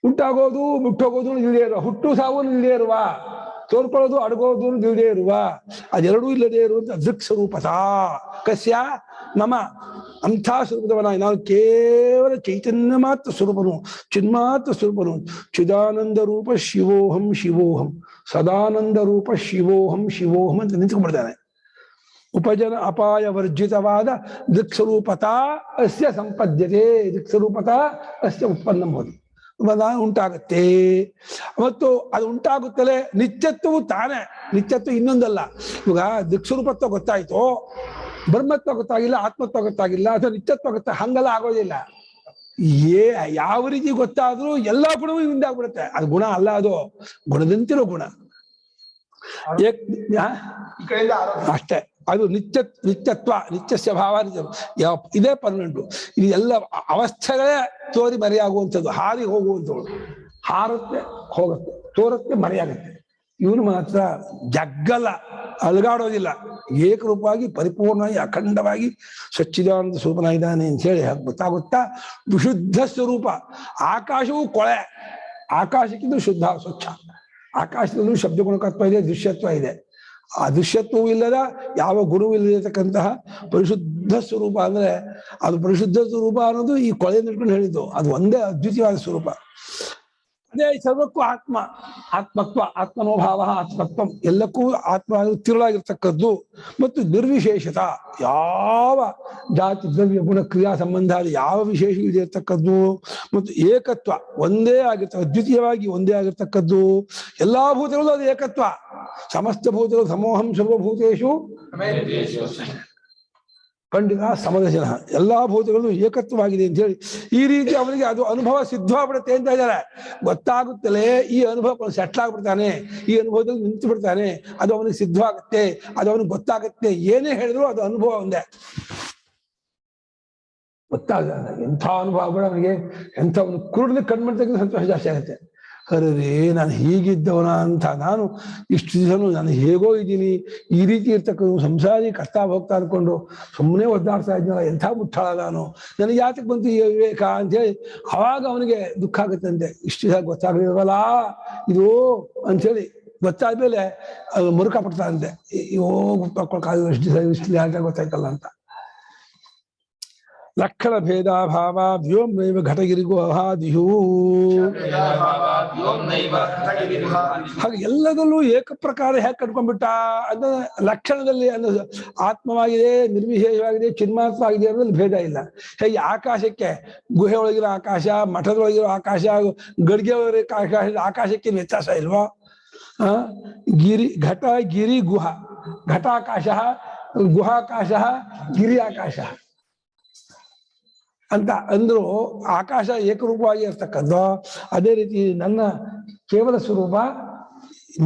ಉಂಟಾಗೋದು ಬಿಟ್ಟೋಗೋದು ಇಲ್ಲದೆ ಇರುವ, ಹುಟ್ಟು ಸಾವು ಇಲ್ಲದೆ ಇರುವ, ತೋರ್ಕೊಳ್ಳೋದು ಅಡಗೋದು ಇಲ್ಲದೆ ಇರುವ, ಅದೆರಡೂ ಇಲ್ಲದೆ ಇರುವಂತ ದೃಕ್ ಸ್ವರೂಪತ ಕಸ್ಯ ಮಮ ಅಂಥ ಸ್ವರೂಪದವನಾಗಿ ನಾನು ಕೇವಲ ಚೈತನ್ಯ ಮಾತ್ರ ಸ್ವರೂಪನು, ಚಿನ್ಮಾತ್ರ ಸ್ವರೂಪನು, ಚಿದಾನಂದ ರೂಪ ಶಿವೋಹಂ ಶಿವೋಹಂ, ಸದಾನಂದ ರೂಪ ಶಿವೋಹಂ ಶಿವೋಹಂ ಅಂತ ನಿಂತ್ಕೊಂಡ್ಬಿಡ್ತಾನೆ. ಉಪಜನ ಅಪಾಯ ವರ್ಜಿತವಾದ ದೃಕ್ಸ್ವರೂಪತ ಅಸ್ಯ ಸಂಪದ್ಯತೆ, ದೃಕ್ಸ್ವರೂಪತ ಅಸ್ಯ ಉತ್ಪನ್ನ ಹೋದು ಉಂಟಾಗತ್ತೆ. ಮತ್ತು ಅದು ಉಂಟಾಗುತ್ತಲೇ ನಿತ್ಯತ್ವವು ತಾನೇ. ನಿತ್ಯತ್ವ ಇನ್ನೊಂದಲ್ಲ. ಇವಾಗ ದಿಕ್ಸ್ವರೂಪತ್ವ ಗೊತ್ತಾಯ್ತು, ಬ್ರಹ್ಮತ್ವ ಗೊತ್ತಾಗಿಲ್ಲ, ಆತ್ಮತ್ವ ಗೊತ್ತಾಗಿಲ್ಲ, ಅಥವಾ ನಿತ್ಯತ್ವ ಹಂಗೆಲ್ಲ ಆಗೋದಿಲ್ಲ. ಯಾವ ರೀತಿ ಗೊತ್ತಾದ್ರೂ ಎಲ್ಲಾ ಗುಣವೂ ಇಂದಾಗ್ಬಿಡುತ್ತೆ. ಅದು ಗುಣ ಅಲ್ಲ, ಅದು ಗುಣದಂತಿರೋ ಗುಣ ಅಷ್ಟೇ. ಅದು ನಿತ್ಯತ್ವ, ನಿತ್ಯಸ್ಯ ಭಾವ ಇದೇ ಪರ್ಮನೆಂಟು. ಇದು ಎಲ್ಲ ಅವಸ್ಥೆಗಳೇ ತೋರಿ ಮರೆಯಾಗುವಂಥದ್ದು, ಹಾರಿ ಹೋಗುವಂಥದ್ದು. ಹಾರುತ್ತೆ, ಹೋಗುತ್ತೆ, ತೋರುತ್ತೆ, ಮರೆಯಾಗುತ್ತೆ. ಇವನು ಮಾತ್ರ ಜಗ್ಗಲ್ಲ, ಅಲುಗಾಡೋದಿಲ್ಲ. ಏಕರೂಪವಾಗಿ ಪರಿಪೂರ್ಣವಾಗಿ ಅಖಂಡವಾಗಿ ಸ್ವಚ್ಛಿದಾನಂದ ಸ್ವರೂಪನಾಗಿದ್ದಾನೆ ಅಂತ ಹೇಳಿ ಗೊತ್ತಾಗುತ್ತಾ ವಿಶುದ್ಧ ಸ್ವರೂಪ. ಆಕಾಶವು ಕೊಳೆ, ಆಕಾಶಕ್ಕಿಂತ ಶುದ್ಧ ಸ್ವಚ್ಛ. ಆಕಾಶದಲ್ಲೂ ಶಬ್ದ ಗುಣಕತ್ವ ಇದೆ, ದೃಶ್ಯತ್ವ ಇದೆ. ಆ ದೃಶ್ಯತ್ವವೂ ಇಲ್ಲದ ಯಾವ ಗುಣವೂ ಇಲ್ಲದಿರತಕ್ಕಂತಹ ಪರಿಶುದ್ಧ ಸ್ವರೂಪ ಅಂದ್ರೆ ಅದು ಪರಿಶುದ್ಧ ಸ್ವರೂಪ ಅನ್ನೋದು ಈ ಕೊಳೆ ನಿಟ್ಕೊಂಡು ಹೇಳಿದ್ದು. ಅದು ಒಂದೇ ಅದ್ವಿತೀಯವಾದ ಸ್ವರೂಪ. ಅದೇ ಸರ್ವಕ್ಕೂ ಆತ್ಮ, ಆತ್ಮತ್ವ, ಆತ್ಮನೋಭಾವ, ಆತ್ಮತ್ವ ಎಲ್ಲಕ್ಕೂ ಆತ್ಮ ತಿರುಳಾಗಿರ್ತಕ್ಕದ್ದು. ಮತ್ತು ನಿರ್ವಿಶೇಷತ, ಯಾವ ಜಾತಿ ದ್ರವ್ಯ ಗುಣ ಕ್ರಿಯಾ ಸಂಬಂಧ ಯಾವ ವಿಶೇಷ ಇರತಕ್ಕದ್ದು. ಮತ್ತು ಏಕತ್ವ, ಒಂದೇ ಆಗಿರ್ತಕ್ಕ, ದ್ವಿತೀಯವಾಗಿ ಒಂದೇ ಆಗಿರ್ತಕ್ಕದ್ದು. ಎಲ್ಲಾ ಭೂತಗಳು ಅದು ಏಕತ್ವ. ಸಮಸ್ತ ಭೂತಗಳು ಸಮೋಹಂ ಸರ್ವಭೂತೇಶು ಖಂಡಿತ ಸಮದರ್ಶನ, ಎಲ್ಲಾ ಭೂತಗಳು ಏಕತ್ವವಾಗಿದೆ ಅಂತ ಹೇಳಿ ಈ ರೀತಿ ಅವನಿಗೆ ಅದು ಅನುಭವ ಸಿದ್ಧವಾಗ್ಬಿಡುತ್ತೆ ಅಂತ ಇದ್ದಾರೆ. ಗೊತ್ತಾಗುತ್ತಲೇ ಈ ಅನುಭವ ಸೆಟ್ಲ್ ಆಗ್ಬಿಡ್ತಾನೆ, ಈ ಅನುಭವದಲ್ಲಿ ನಿಂತು ಬಿಡ್ತಾನೆ. ಅದು ಅವನಿಗೆ ಸಿದ್ಧವಾಗುತ್ತೆ, ಅದು ಅವನಿಗೆ ಗೊತ್ತಾಗುತ್ತೆ. ಏನೇ ಹೇಳಿದ್ರು ಅದು ಅನುಭವ ಒಂದೇ. ಗೊತ್ತಾಗ ಎಂಥ ಅನುಭವ ಕೂಡ ಅವನಿಗೆ, ಎಂಥ ಅವನು ಕುರುಡನ ಕಣ್ಮಡ್ತಕ್ಕಂಥ ಸಂತೋಷ ಜಾಸ್ತಿ ಆಗುತ್ತೆ. ಅರೆ ನಾನು ಹೀಗಿದ್ದವನ ಅಂತ, ನಾನು ಇಷ್ಟು ದಿವಸನು ನಾನು ಹೇಗೋ ಇದ್ದೀನಿ, ಈ ರೀತಿ ಇರ್ತಕ್ಕಂಥ ಸಂಸಾರಿ ಕಷ್ಟ ಹೋಗ್ತಾ ಅನ್ಕೊಂಡು ಸುಮ್ಮನೆ ಒದ್ದಾಡ್ತಾ ಇದ್ನಲ್ಲ, ಎಂಥ ಮುಟ್ಟಾಳ ನಾನು, ನನಗೆ ಯಾತಕ್ಕೆ ಬಂತು ಈ ವಿವೇಕ ಅಂತೇಳಿ ಅವಾಗ ಅವನಿಗೆ ದುಃಖ ಆಗುತ್ತಂತೆ. ಇಷ್ಟು ದಿವಸ ಗೊತ್ತಾಗಲಿಲ್ವಲ್ಲ ಇದು ಅಂಥೇಳಿ ಗೊತ್ತಾದ್ಮೇಲೆ ಅದು ಮುರುಕ ಪಡ್ತಾನಂತೆ. ಅಯ್ಯೋ ಗೊತ್ತಾಗ ಇಷ್ಟು ದಿವಸ ಗೊತ್ತಾಯ್ತಲ್ಲ ಅಂತ. ಲಕ್ಷಣ ಭೇದಾಭಾವ ವ್ಯೋಮ್ನೈವ ಘಟಗಿರಿಗೂ ಅಹಾದಿಯೂ. ಹಾಗೆ ಎಲ್ಲದಲ್ಲೂ ಏಕಪ್ರಕಾರ ಹೇಗೆ ಕಟ್ಕೊಂಡ್ಬಿಟ್ಟ ಅಂದ್ರೆ ಲಕ್ಷಣದಲ್ಲಿ ಅಂದ್ರೆ ಆತ್ಮವಾಗಿದೆ, ನಿರ್ವಿಶೇಷವಾಗಿದೆ, ಚಿನ್ಮಾತ್ರವಾಗಿದೆ ಅನ್ನೋದ್ರಲ್ಲಿ ಭೇದ ಇಲ್ಲ. ಹೇಗೆ ಆಕಾಶಕ್ಕೆ ಗುಹೆ ಒಳಗಿರೋ ಆಕಾಶ, ಮಠದೊಳಗಿರೋ ಆಕಾಶ, ಗಡಿಗೆ ಒಳಗಿರೋ ಆಕಾಶಕ್ಕೆ ವ್ಯತ್ಯಾಸ ಇಲ್ವಾ? ಗಿರಿ ಘಟ ಗಿರಿ ಗುಹ, ಘಟಾಕಾಶ ಗುಹಾಕಾಶ ಗಿರಿ ಆಕಾಶ ಅಂತ ಅಂದ್ರು ಆಕಾಶ ಏಕರೂಪವಾಗಿ ಇರ್ತಕ್ಕದ್ದು. ಅದೇ ರೀತಿ ನನ್ನ ಕೇವಲ ಸ್ವರೂಪ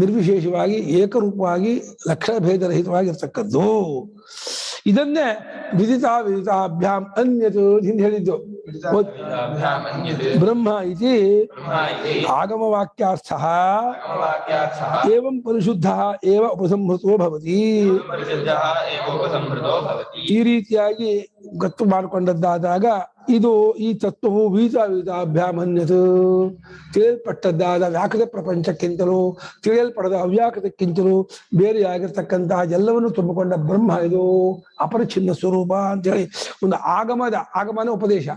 ನಿರ್ವಿಶೇಷವಾಗಿ ಏಕರೂಪವಾಗಿ ಲಕ್ಷಣ ಭೇದರಹಿತವಾಗಿರ್ತಕ್ಕದ್ದು. ಇದನ್ನೇ ವಿದಿತಾಭ್ಯಾಂ ಅನ್ಯತು ಹಿಂದೆ ಹೇಳಿದ್ದು. ಬ್ರಹ್ಮ ಇತಿ ಆಗಮವಾಕ್ಯಾರ್ಥ ಏವಂ ಪರಿಶುದ್ಧ ಏವ ಉಪಸಂಹೃತೋ ಭವತಿ. ಈ ರೀತಿಯಾಗಿ ಗೊತ್ತು ಮಾಡಿಕೊಂಡದ್ದಾದಾಗ ಇದು ಈ ತತ್ವವು ವಿದಿತಾಭ್ಯಾಮನ್ಯತು ತಿಳಿಯಲ್ಪಟ್ಟದ್ದಾದ ವ್ಯಾಕೃತ ಪ್ರಪಂಚಕ್ಕಿಂತಲೂ ತಿಳಿಯಲ್ಪಡದ ಅವ್ಯಾಕೃತಕ್ಕಿಂತಲೂ ಬೇರೆಯಾಗಿರ್ತಕ್ಕಂತಹ ಎಲ್ಲವನ್ನು ತುಂಬಿಕೊಂಡ ಬ್ರಹ್ಮ ಇದು ಅಪರಿಚ್ಛಿನ್ನ ಸ್ವರೂಪ ಅಂತೇಳಿ ಒಂದು ಆಗಮನ ಉಪದೇಶ,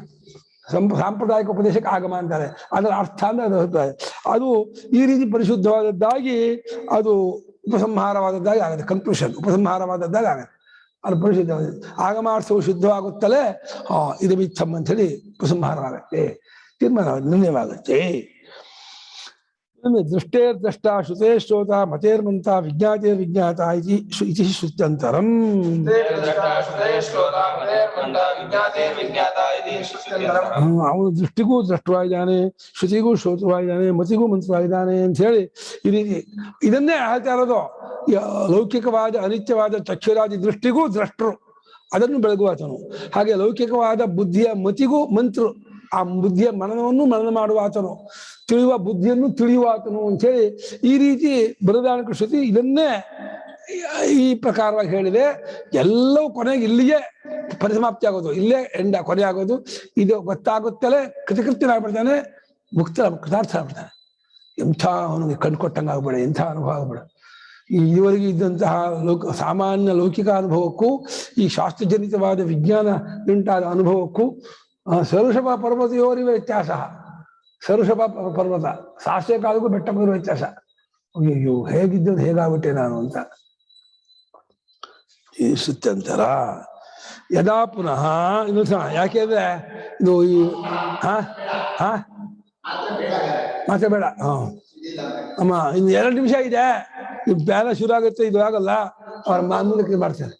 ಸಾಂಪ್ರದಾಯಿಕ ಉಪದೇಶಕ್ಕೆ ಆಗಮ ಅಂತಾರೆ. ಅದರ ಅರ್ಥ ಅಂದ್ರೆ ಅದು ಈ ರೀತಿ ಪರಿಶುದ್ಧವಾದದ್ದಾಗಿ ಅದು ಉಪಸಂಹಾರವಾದದ್ದಾಗಿ ಆಗುತ್ತೆ. ಕನ್ಕ್ಲೂಷನ್ ಉಪಸಂಹಾರವಾದದ್ದಾಗಿ ಆಗುತ್ತೆ. ಅದು ಪರಿಶುದ್ಧ ಆಗಮಾರ್ಥವು ಶುದ್ಧವಾಗುತ್ತಲೇ ಇದು ಮಿಥ್ಯಂ ಅಂತ ಹೇಳಿ ಉಪಸಂಹಾರವಾಗತ್ತೆ, ತೀರ್ಮಾನ ನಿರ್ಣಯವಾಗುತ್ತೆ. ದೃಷ್ಟೇರ್ದ್ರಷ್ಟ ಶ್ರುತೇ ಶ್ರೋತ ಮತೇರ್ಮಂತ ವಿಜ್ಞಾತೇರ್ವಿಜ್ಞಾತ ಇತಿ ಶ್ರುತ್ಯಂತರಂ. ಅವನು ದೃಷ್ಟಿಗೂ ದ್ರಷ್ಟವಾಗಿದ್ದಾನೆ, ಶ್ರುತಿಗೂ ಶ್ರೋತವಾಗಿದ್ದಾನೆ, ಮತಿಗೂ ಮಂತ್ರವಾಗಿದ್ದಾನೆ ಅಂತ ಹೇಳಿ ಈ ರೀತಿ ಇದನ್ನೇ ಹೇಳ್ತಾ ಇರೋದು. ಲೌಕಿಕವಾದ ಅನಿತ್ಯವಾದ ಚಕ್ಷುರಾದಿ ದೃಷ್ಟಿಗೂ ದ್ರಷ್ಟರು, ಅದನ್ನು ಬೆಳಗುವಾತನು. ಹಾಗೆ ಲೌಕಿಕವಾದ ಬುದ್ಧಿಯ ಮತಿಗೂ ಮಂತ್ರ, ಆ ಬುದ್ಧಿಯ ಮನನವನ್ನು ಮನನ ಮಾಡುವಾತನು, ತಿಳಿಯುವ ಬುದ್ಧಿಯನ್ನು ತಿಳಿಯುವಾತನು ಅಂತೇಳಿ ಈ ರೀತಿ ಬೃಹದಾರಣ್ಯಕ ಶ್ರುತಿ ಇದನ್ನೇ ಈ ಪ್ರಕಾರವಾಗಿ ಹೇಳಿದೆ. ಎಲ್ಲವೂ ಕೊನೆಗೆ ಇಲ್ಲಿಯೇ ಪರಿಸಮಾಪ್ತಿ ಆಗೋದು, ಇಲ್ಲೇ ಕೊನೆ ಆಗೋದು. ಇದು ಗೊತ್ತಾಗುತ್ತಲೇ ಕೃತಕೃತ್ಯನಾಗ್ಬಿಡ್ತಾನೆ, ಕೃತಾರ್ಥ ಆಗ್ಬಿಡ್ತಾನೆ. ಎಂಥ ಅವನಿಗೆ ಕಣ್ಕೊಟ್ಟಂಗೆ ಆಗ್ಬೇಡ, ಎಂಥ ಅನುಭವ ಆಗ್ಬೇಡ. ಇದುವರೆಗೆ ಇದ್ದಂತಹ ಸಾಮಾನ್ಯ ಲೌಕಿಕ ಅನುಭವಕ್ಕೂ ಈ ಶಾಸ್ತ್ರಜನಿತವಾದ ವಿಜ್ಞಾನ ಉಂಟಾದ ಅನುಭವಕ್ಕೂ ಸರುಷಭ ಪರ್ವತಯೋರಿವೆ ವ್ಯತ್ಯಾಸ. ಸರುಷಭ ಪರ್ವತ ಸಾಸಿವೆ ಕಾಲಕ್ಕೂ ಬೆಟ್ಟಕ್ಕೂ ವ್ಯತ್ಯಾಸ. ಅಯ್ಯೋ ಹೇಗಿದ್ದದ್ದು ಹೇಗಾಗ್ಬಿಟ್ಟೆ ನಾನು ಅಂತ. ಈ ಸುತ್ಯಂತರ ಯದಾ ಪುನಃ ಇನ್ನು ಯಾಕೆಂದ್ರೆ ಇದು ಈ ಮಾತ್ರ ಬೇಡ. ಅಮ್ಮ ಇನ್ನು 2 ನಿಮಿಷ ಇದೆ, ಈ ಬ್ಯಾನ ಶುರು ಆಗುತ್ತೆ, ಇದು ಆಗಲ್ಲ. ಅವ್ರ ಮುಂದಕ್ಕೆ ಮಾಡ್ತಾರೆ.